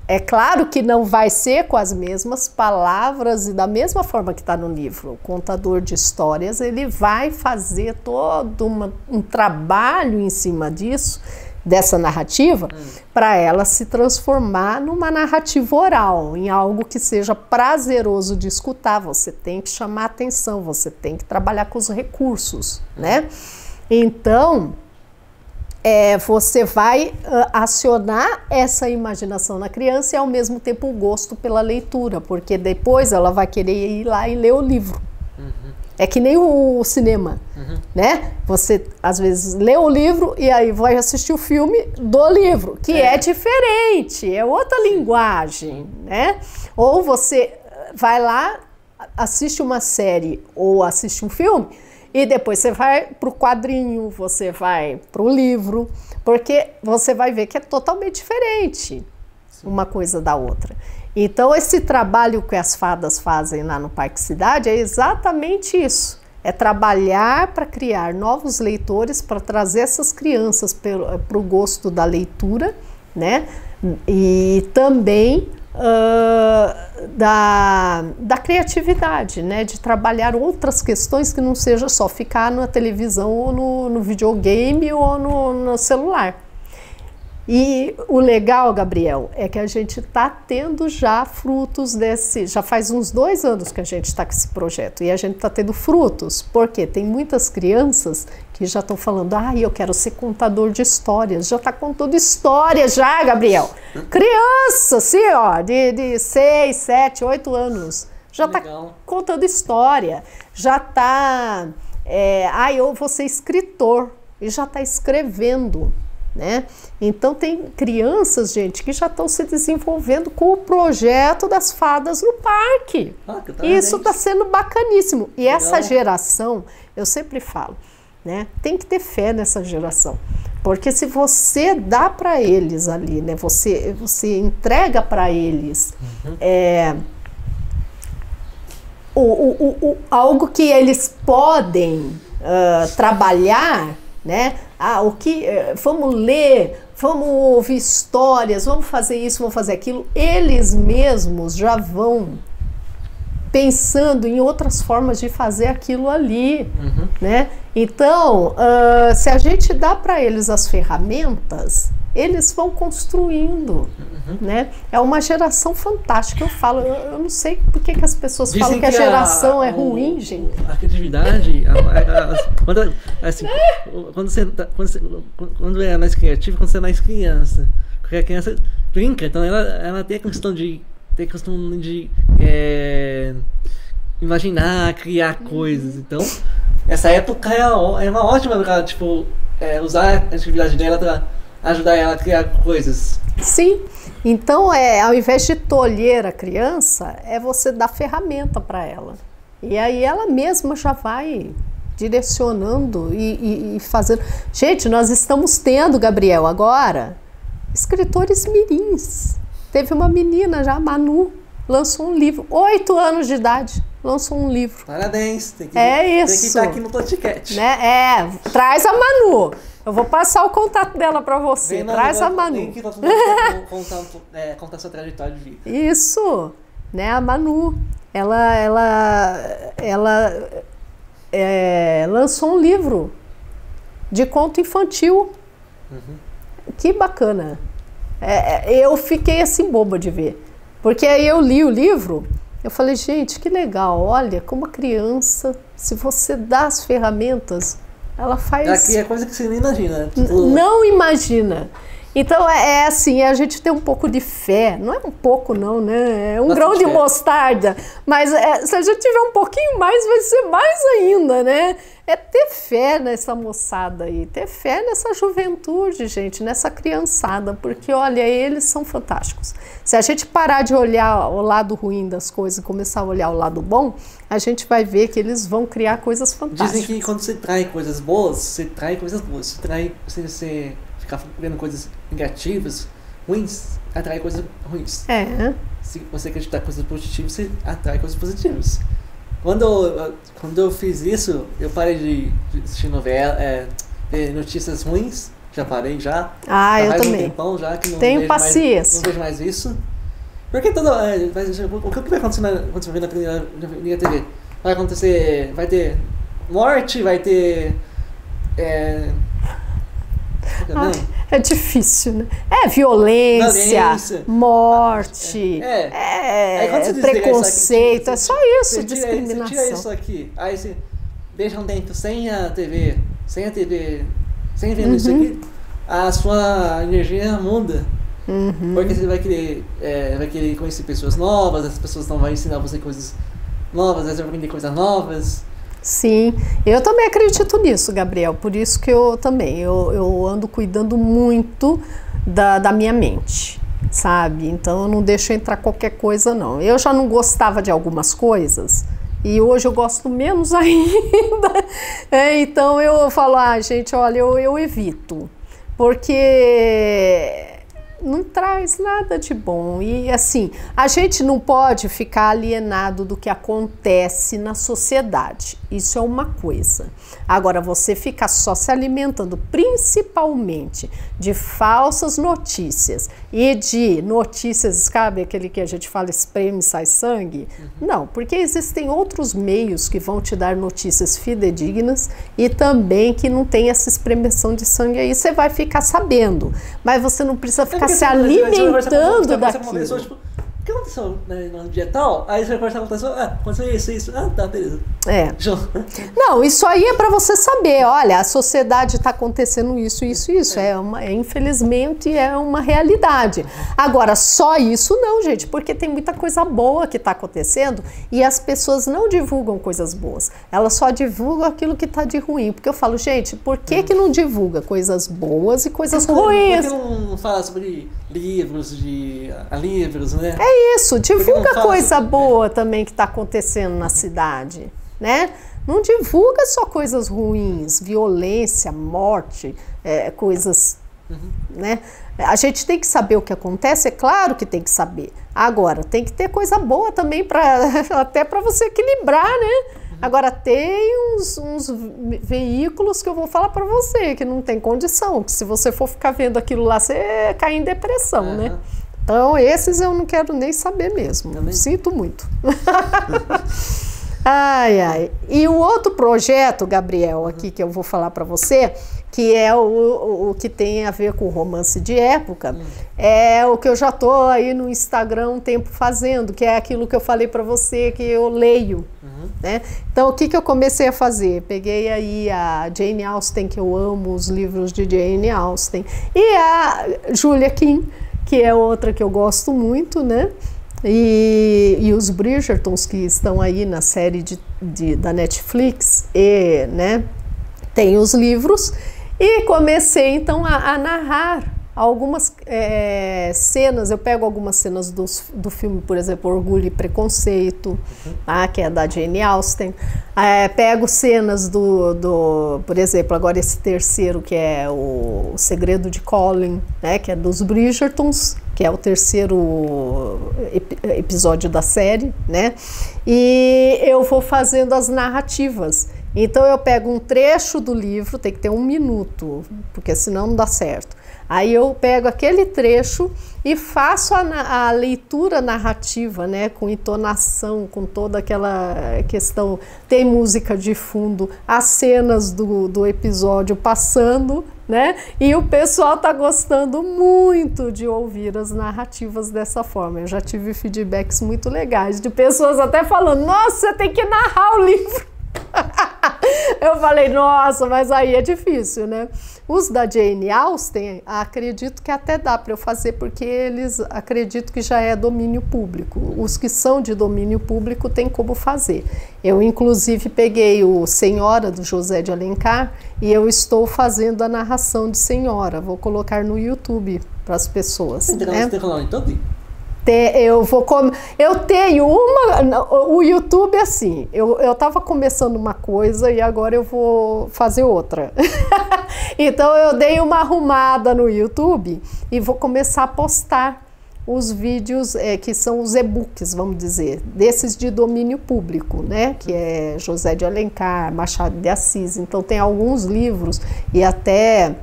É claro que não vai ser com as mesmas palavras e da mesma forma que está no livro. O contador de histórias, ele vai fazer todo um trabalho em cima disso, dessa narrativa, para ela se transformar numa narrativa oral, em algo que seja prazeroso de escutar. Você tem que chamar atenção, você tem que trabalhar com os recursos, né? Então, você vai acionar essa imaginação na criança e ao mesmo tempo o gosto pela leitura, porque depois ela vai querer ir lá e ler o livro. É que nem o cinema, né? Você às vezes lê o livro e aí vai assistir o filme do livro, que é diferente, é outra linguagem, né? Ou você vai lá, assiste uma série ou assiste um filme e depois você vai para o quadrinho, você vai para o livro, porque você vai ver que é totalmente diferente uma coisa da outra. Então, esse trabalho que as fadas fazem lá no Parque Cidade é exatamente isso. É trabalhar para criar novos leitores, para trazer essas crianças para o gosto da leitura, né? E também da criatividade, né? De trabalhar outras questões que não seja só ficar na televisão ou no videogame ou no celular. E o legal, Gabriel, é que a gente está tendo já frutos desse... Já faz uns 2 anos que a gente está com esse projeto e a gente está tendo frutos, porque tem muitas crianças que já estão falando, eu quero ser contador de histórias. Já está contando histórias já, Gabriel. Criança, assim, ó, de 6, 7, 8 anos. Já está contando história. Já está... eu vou ser escritor. E já está escrevendo. Né? Então tem crianças, gente, que já estão se desenvolvendo com o projeto das fadas no parque. Isso está sendo bacaníssimo. E essa geração, eu sempre falo, né? Tem que ter fé nessa geração. Porque se você dá para eles ali, né? Você entrega para eles algo que eles podem trabalhar, né? Vamos ler, vamos ouvir histórias, vamos fazer isso, vamos fazer aquilo. Eles mesmos já vão pensando em outras formas de fazer aquilo ali, né? Então, se a gente dá para eles as ferramentas, eles vão construindo, né? É uma geração fantástica. Eu falo, eu não sei por que as pessoas falam que a geração é ruim, gente. A criatividade, quando é mais criativa, quando você é mais criança. Porque a criança brinca, então ela tem a questão de imaginar, criar coisas. Então, essa época é uma ótima para usar a atividade dela para ajudar ela a criar coisas. Sim, então ao invés de tolher a criança, é você dar ferramenta para ela. E aí ela mesma já vai direcionando e fazendo. Gente, nós estamos tendo, Gabriel, agora, escritores mirins. Teve uma menina já, a Manu, lançou um livro, 8 anos de idade, lançou um livro. Parabéns, tem que isso. estar aqui no podcast. Né? Traz a Manu. Eu vou passar o contato dela para você. Traz a Manu. Contar sua trajetória de vida. Isso, né? A Manu, ela lançou um livro de conto infantil. Que bacana. Eu fiquei assim boba de ver. Porque aí eu li o livro, eu falei, gente, que legal. Olha, como a criança, se você dá as ferramentas, ela faz... Aqui é coisa que você nem imagina. Não imagina. Então é assim, a gente tem um pouco de fé, não é um pouco não, né? É um grão de mostarda, mas se a gente tiver um pouquinho mais, vai ser mais ainda, né? É ter fé nessa moçada aí, ter fé nessa juventude, gente, nessa criançada, porque olha, eles são fantásticos. Se a gente parar de olhar o lado ruim das coisas e começar a olhar o lado bom, a gente vai ver que eles vão criar coisas fantásticas. Dizem que quando você trai coisas boas, você trai coisas boas. Você ficar vendo coisas negativas, ruins, atrai coisas ruins. Se você acreditar em coisas positivas, você atrai coisas positivas. Quando eu fiz isso, eu parei de assistir novela, ver notícias ruins. Já parei já. Eu faz também. Um tempão já que não tenho vejo paciência. Não vejo mais isso. Porque o que vai acontecer quando você vê na TV? Vai acontecer, vai ter morte, vai ter... É difícil, né? Violência, morte, preconceito, é só isso, discriminação. Você tira isso aqui, aí você deixa um tempo sem a TV, sem vendo isso aqui, a sua energia muda. Porque você vai querer conhecer pessoas novas, as pessoas não vão ensinar você coisas novas, você vai aprender coisas novas. Sim, eu também acredito nisso, Gabriel, por isso que eu ando cuidando muito da minha mente, sabe? Então eu não deixo entrar qualquer coisa não. Eu já não gostava de algumas coisas e hoje eu gosto menos ainda. Então eu falo, gente, olha, eu evito, porque não traz nada de bom. E assim, a gente não pode ficar alienado do que acontece na sociedade. Isso é uma coisa. Agora, você fica só se alimentando principalmente de falsas notícias e de notícias, sabe, aquele que a gente fala espreme, sai sangue? Não, porque existem outros meios que vão te dar notícias fidedignas e também que não tem essa espremeção de sangue aí. Você vai ficar sabendo, mas você não precisa ficar se alimentando daquilo. Tipo, o que aconteceu no dia tal? Aí você vai conversar com a pessoa, aconteceu isso. Tá, beleza. Não, isso aí é para você saber, olha, a sociedade está acontecendo isso. Infelizmente é uma realidade. Agora, só isso não, gente, porque tem muita coisa boa que está acontecendo e as pessoas não divulgam coisas boas. Elas só divulgam aquilo que está de ruim. Porque eu falo, gente, por que não divulga coisas boas e coisas ruins? Por que não fala sobre livros, né? É isso, divulga coisa boa também que está acontecendo na cidade, né? Não divulga só coisas ruins, violência, morte, coisas, né? A gente tem que saber o que acontece, é claro que tem que saber. Agora, tem que ter coisa boa também, até para você equilibrar, né? Agora, tem uns veículos que eu vou falar para você, que não tem condição, que se você for ficar vendo aquilo lá, você cai em depressão, né? Então, esses eu não quero nem saber mesmo. Sinto muito. E o outro projeto, Gabriel, aqui que eu vou falar para você, que é o que tem a ver com romance de época, é o que eu já estou aí no Instagram um tempo fazendo, que é aquilo que eu falei para você, que eu leio. Né? Então, o que eu comecei a fazer? Peguei aí a Jane Austen, que eu amo os livros de Jane Austen, e a Julia Quinn, que é outra que eu gosto muito, né? E os Bridgertons, que estão aí na série da Netflix, né? Tem os livros, e comecei então a narrar algumas cenas. Eu pego algumas cenas do filme, por exemplo, Orgulho e Preconceito, que é da Jane Austen. Pego cenas por exemplo, agora esse terceiro, que é o Segredo de Colin, né, que é dos Bridgertons, que é o terceiro episódio da série, né? E eu vou fazendo as narrativas. Então eu pego um trecho do livro, tem que ter 1 minuto, porque senão não dá certo. Aí eu pego aquele trecho e faço a leitura narrativa, né, com entonação, com toda aquela questão. Tem música de fundo, as cenas do episódio passando, né, e o pessoal tá gostando muito de ouvir as narrativas dessa forma. Eu já tive feedbacks muito legais de pessoas até falando, nossa, você tem que narrar o livro. Eu falei, nossa, mas aí é difícil, né? Os da Jane Austen, acredito que até dá para eu fazer, porque eles acredito que já é domínio público. Os que são de domínio público tem como fazer. Eu, inclusive, peguei o Senhora, do José de Alencar, e eu estou fazendo a narração de Senhora. Vou colocar no YouTube para as pessoas. Então, né? Você tem canal no YouTube? Eu tenho o YouTube assim, eu estava começando uma coisa e agora eu vou fazer outra. Então eu dei uma arrumada no YouTube e vou começar a postar os vídeos que são os e-books, vamos dizer, desses de domínio público, né? Que é José de Alencar, Machado de Assis. Então tem alguns livros e até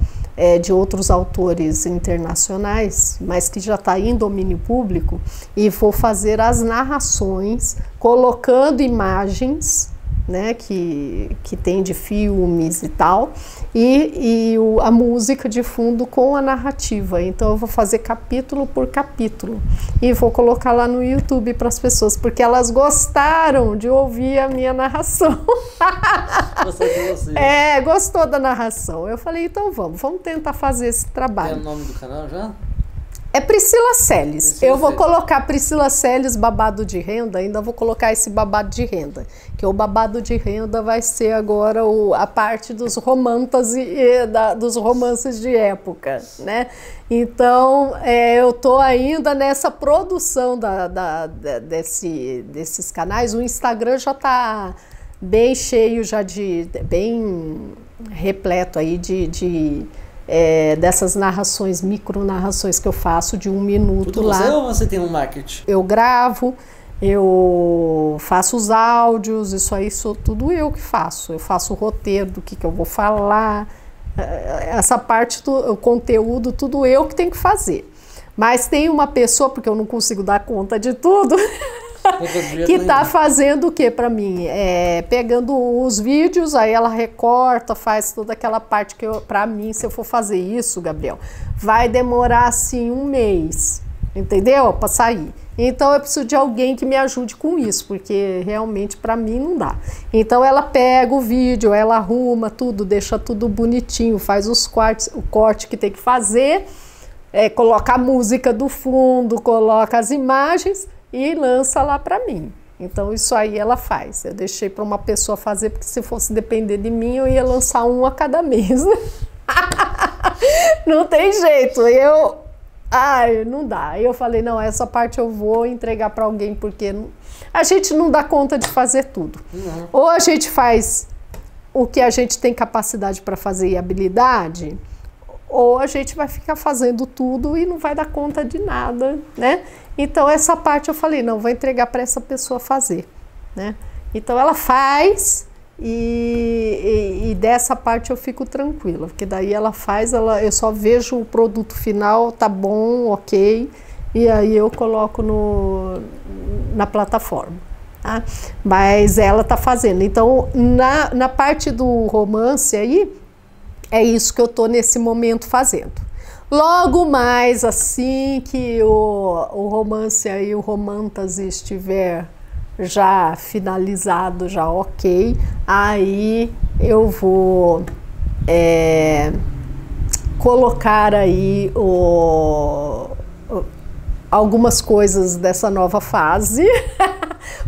de outros autores internacionais, mas que já está em domínio público, e vou fazer as narrações, colocando imagens, né, que tem de filmes e tal, e a música de fundo com a narrativa. Então eu vou fazer capítulo por capítulo e vou colocar lá no YouTube para as pessoas, porque elas gostaram de ouvir a minha narração. Gostou da narração. Eu falei, então vamos tentar fazer esse trabalho. É o nome do canal já? É Priscila Celes. Eu vou colocar Priscila Celes babado de renda, ainda vou colocar esse babado de renda, que o babado de renda vai ser agora a parte dos dos romances de época, né? Então, eu tô ainda nessa produção desses canais. O Instagram já tá bem cheio, bem repleto aí dessas narrações, micronarrações que eu faço de 1 minuto tudo lá. Você ou você tem um marketing? Eu gravo, eu faço os áudios, isso aí sou tudo eu que faço. Eu faço o roteiro do que eu vou falar, essa parte do conteúdo, tudo eu que tenho que fazer. Mas tem uma pessoa, porque eu não consigo dar conta de tudo, que está fazendo o que para mim? Pegando os vídeos, aí ela recorta, faz toda aquela parte que para mim, se eu for fazer isso, Gabriel, vai demorar assim 1 mês, entendeu? Para sair. Então eu preciso de alguém que me ajude com isso, porque realmente para mim não dá. Então ela pega o vídeo, ela arruma tudo, deixa tudo bonitinho, faz os cortes, o corte que tem que fazer, coloca a música do fundo, coloca as imagens e lança lá para mim. Então isso aí ela faz. Eu deixei para uma pessoa fazer, porque se fosse depender de mim, eu ia lançar um a cada mês. Não tem jeito. Não dá. Aí eu falei, não, essa parte eu vou entregar para alguém, porque a gente não dá conta de fazer tudo. Não. Ou a gente faz o que a gente tem capacidade para fazer e habilidade, ou a gente vai ficar fazendo tudo e não vai dar conta de nada, né? Então essa parte eu falei, não, vou entregar para essa pessoa fazer, né? Então ela faz e dessa parte eu fico tranquila, porque daí ela faz, eu só vejo o produto final, tá bom, ok, e aí eu coloco na plataforma, tá? Mas ela tá fazendo. Então na parte do romance aí, é isso que eu tô nesse momento fazendo. Logo mais, assim que o romance aí, o Romantase estiver já finalizado, já ok, aí eu vou colocar aí algumas coisas dessa nova fase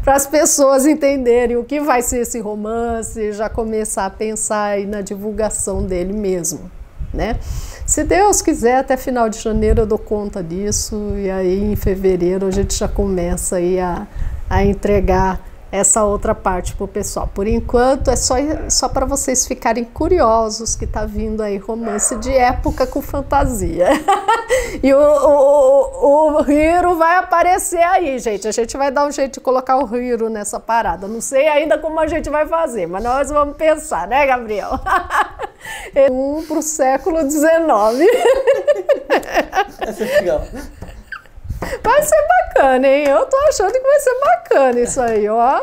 para as pessoas entenderem o que vai ser esse romance e já começar a pensar aí na divulgação dele mesmo, né? Se Deus quiser, até final de janeiro eu dou conta disso, e aí em fevereiro a gente já começa aí a entregar essa outra parte para o pessoal. Por enquanto é só para vocês ficarem curiosos que tá vindo aí romance de época com fantasia. E o Hiro vai aparecer aí, gente. A gente vai dar um jeito de colocar o Hiro nessa parada. Não sei ainda como a gente vai fazer, mas nós vamos pensar, né, Gabriel? Pro século XIX. Essa é legal. Vai ser bacana, hein? Eu tô achando que vai ser bacana isso aí, ó.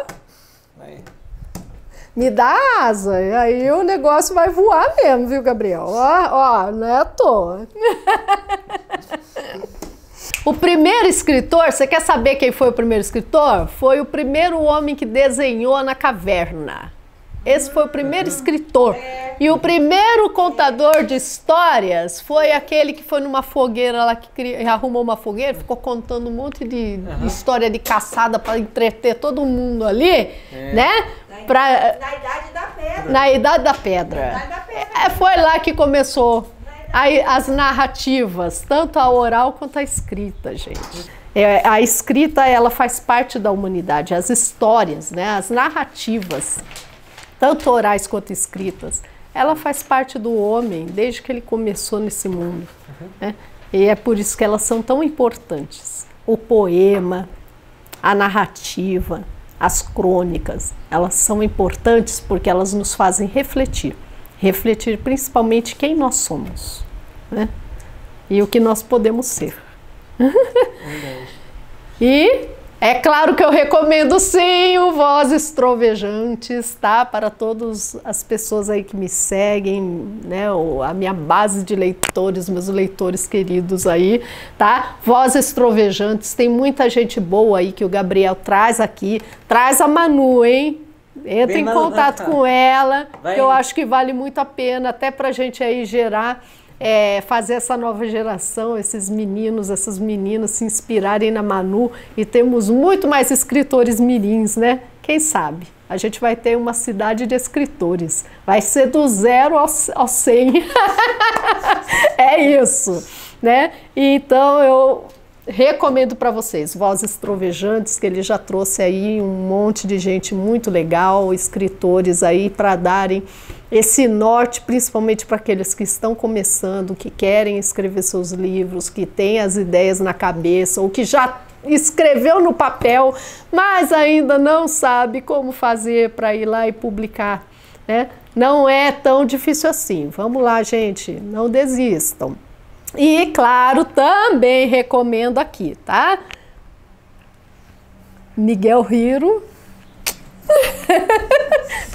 Me dá asa, e aí o negócio vai voar mesmo, viu, Gabriel? Ó, não é à toa. O primeiro escritor, você quer saber quem foi o primeiro escritor? Foi o primeiro homem que desenhou na caverna. Esse foi o primeiro escritor. E o primeiro contador de histórias foi aquele que foi numa fogueira lá, que arrumou uma fogueira, ficou contando um monte de história de caçada para entreter todo mundo ali, né? Na Idade da Pedra. Na Idade da Pedra. Foi lá que começou as narrativas, tanto a oral quanto a escrita, gente. A escrita, ela faz parte da humanidade, as histórias, né? As narrativas, tanto orais quanto escritas, ela faz parte do homem desde que ele começou nesse mundo. Né? E é por isso que elas são tão importantes. O poema, a narrativa, as crônicas, elas são importantes porque elas nos fazem refletir. Refletir principalmente quem nós somos, né? E o que nós podemos ser. E é claro que eu recomendo sim o Vozes Trovejantes, tá? Para todas as pessoas aí que me seguem, né? A minha base de leitores, meus leitores queridos aí, tá? Vozes Trovejantes, tem muita gente boa aí que o Gabriel traz aqui. Traz a Manu, hein? Entra em contato com ela, que eu acho que vale muito a pena, até pra gente aí gerar, fazer essa nova geração, esses meninos, essas meninas se inspirarem na Manu e temos muito mais escritores mirins, né? Quem sabe? A gente vai ter uma cidade de escritores, vai ser do 0 ao 100. É isso, né? Então eu recomendo para vocês Vozes Trovejantes, que ele já trouxe aí um monte de gente muito legal, escritores aí para darem esse norte, principalmente para aqueles que estão começando, que querem escrever seus livros, que têm as ideias na cabeça ou que já escreveu no papel, mas ainda não sabe como fazer para ir lá e publicar, né? Não é tão difícil assim. Vamos lá, gente, não desistam. E, claro, também recomendo aqui, tá? Miguel Hiro.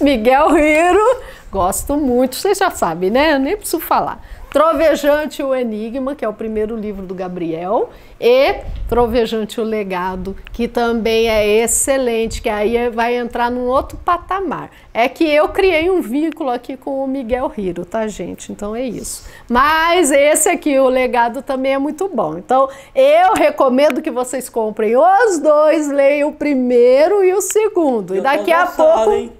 Miguel Hiro. Gosto muito, vocês já sabem, né? Nem preciso falar. Trovejante o Enigma, que é o primeiro livro do Gabriel, e Trovejante o Legado, que também é excelente, que aí vai entrar num outro patamar. É que eu criei um vínculo aqui com o Miguel Hiro, tá, gente? Então é isso. Mas esse aqui, o Legado, também é muito bom. Então eu recomendo que vocês comprem os dois, leiam o primeiro e o segundo. E daqui a pouco...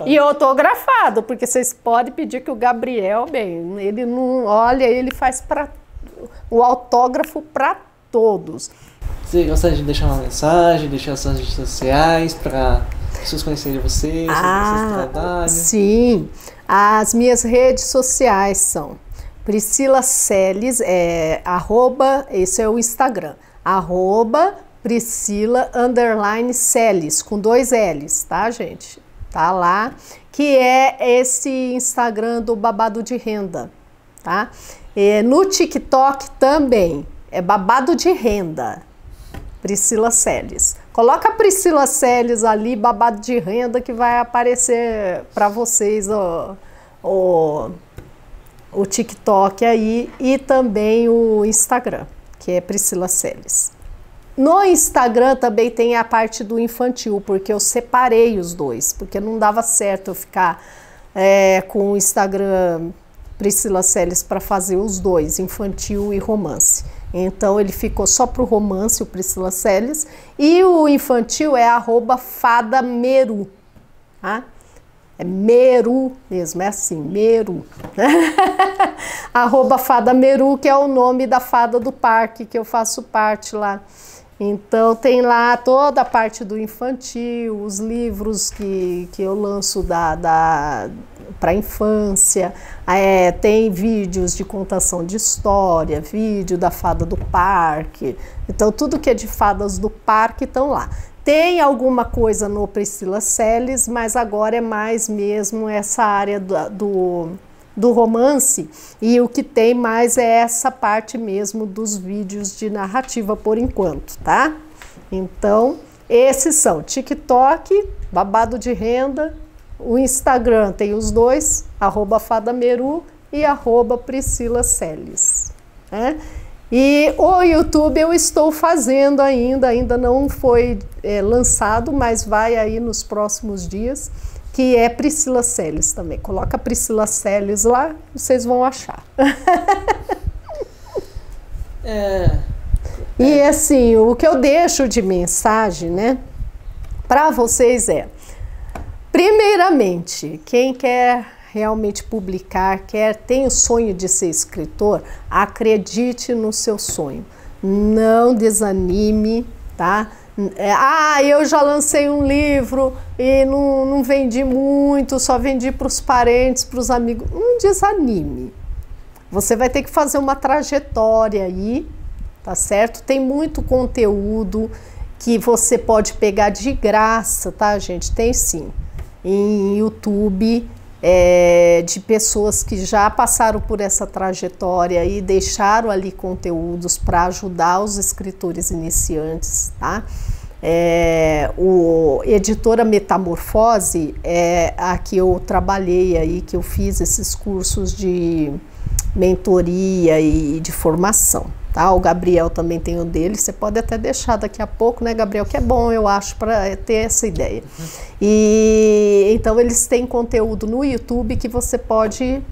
E autografado, porque vocês podem pedir que o Gabriel, bem, ele não olha, ele faz o autógrafo para todos. Você gostaria de deixar uma mensagem, deixar suas redes sociais para as pessoas conhecerem você, seu trabalho? Sim, as minhas redes sociais são Priscila Celes, esse é o Instagram, @Priscila_Celes, com 2 L's, tá, gente? Tá lá, que é esse Instagram do Babado de Renda, tá? No TikTok também, é Babado de Renda, Priscila Celes. Coloca a Priscila Celes ali, Babado de Renda, que vai aparecer para vocês o TikTok aí e também o Instagram, que é Priscila Celes. No Instagram também tem a parte do infantil, porque eu separei os dois, porque não dava certo eu ficar com o Instagram Priscila Celes para fazer os dois, infantil e romance. Então ele ficou só para o romance, o Priscila Celes, e o infantil é @fadameru, tá? É Meru mesmo, é assim, Meru. @fadameru, que é o nome da fada do parque, que eu faço parte lá. Então tem lá toda a parte do infantil, os livros que eu lanço para a infância, tem vídeos de contação de história, vídeo da fada do parque, então tudo que é de fadas do parque estão lá. Tem alguma coisa no Priscila Celes, mas agora é mais mesmo essa área do romance, e o que tem mais é essa parte mesmo dos vídeos de narrativa por enquanto, tá? Então, esses são TikTok, Babado de Renda, o Instagram tem os dois, @fadameru e @Priscila Celes, né? E o YouTube eu estou fazendo ainda não foi lançado, mas vai aí nos próximos dias. que é Priscila Celes também. Coloca Priscila Celes lá, vocês vão achar. E assim, o que eu deixo de mensagem, né, para vocês primeiramente, quem quer realmente publicar, tem o sonho de ser escritor, acredite no seu sonho. Não desanime, tá? Eu já lancei um livro e não vendi muito, só vendi para os parentes, para os amigos. Não desanime. Você vai ter que fazer uma trajetória aí, tá certo? Tem muito conteúdo que você pode pegar de graça, tá, gente? Tem sim. Em YouTube, de pessoas que já passaram por essa trajetória e deixaram ali conteúdos para ajudar os escritores iniciantes, tá? O Editora Metamorfose é a que eu trabalhei aí, que eu fiz esses cursos de mentoria e de formação, tá? O Gabriel também tem o dele, você pode até deixar daqui a pouco, né, Gabriel, que é bom, eu acho, para ter essa ideia. E então eles têm conteúdo no YouTube que você pode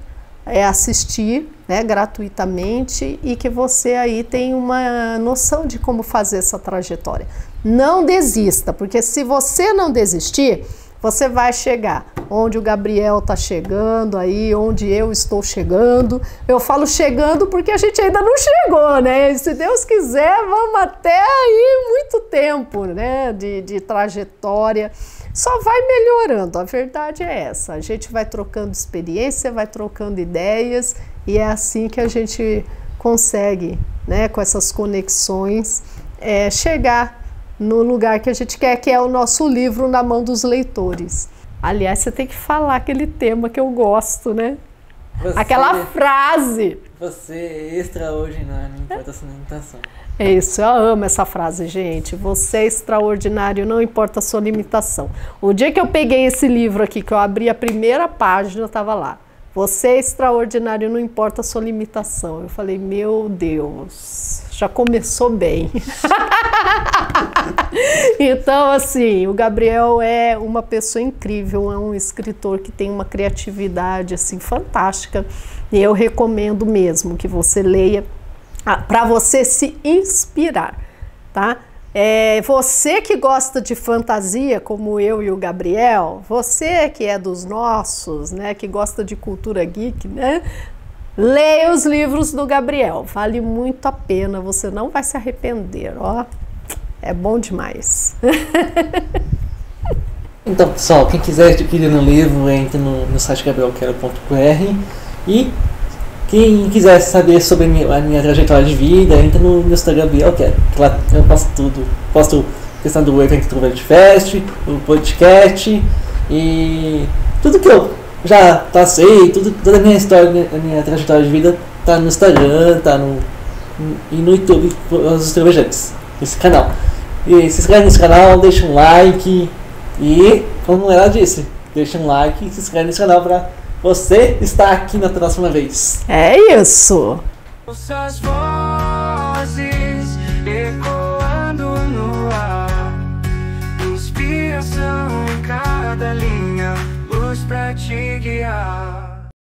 assistir, né, gratuitamente, e que você aí tem uma noção de como fazer essa trajetória. Não desista, porque se você não desistir, você vai chegar onde o Gabriel está chegando, aí onde eu estou chegando. Eu falo chegando porque a gente ainda não chegou, né? E se Deus quiser, vamos até aí muito tempo, né? De trajetória. Só vai melhorando, a verdade é essa. A gente vai trocando experiência, vai trocando ideias, e é assim que a gente consegue, né, com essas conexões, chegar no lugar que a gente quer, que é o nosso livro na mão dos leitores. Aliás, você tem que falar aquele tema que eu gosto, né? Aquela frase. Você é extraordinário, não importa a sua limitação. É isso, eu amo essa frase, gente. Você é extraordinário, não importa a sua limitação. O dia que eu peguei esse livro aqui, que eu abri a primeira página, estava lá. Você é extraordinário, não importa a sua limitação. Eu falei, meu Deus, já começou bem. Então, assim, o Gabriel é uma pessoa incrível, é um escritor que tem uma criatividade, assim, fantástica. E eu recomendo mesmo que você leia para você se inspirar, tá? Você que gosta de fantasia, como eu e o Gabriel, você que é dos nossos, né, que gosta de cultura geek, né, leia os livros do Gabriel, vale muito a pena, você não vai se arrepender, ó, é bom demais. Então, pessoal, quem quiser adquirir no livro, entre no site gabrielquero.br, e quem quiser saber sobre a minha trajetória de vida, entra no Instagram Gabriel Quero, que lá eu posto tudo. Posto questão do Evento Introvert Fest, o podcast e tudo que eu já passei, toda a minha história, a minha trajetória de vida tá no Instagram, e no YouTube, os Extrovergentes, esse canal. E se inscreve nesse canal, deixa um like e, como ela disse, deixa um like e se inscreve nesse canal pra você estar aqui na próxima vez. É isso! Suas vozes ecoando no ar, inspiração em cada linha, luz pra te guiar.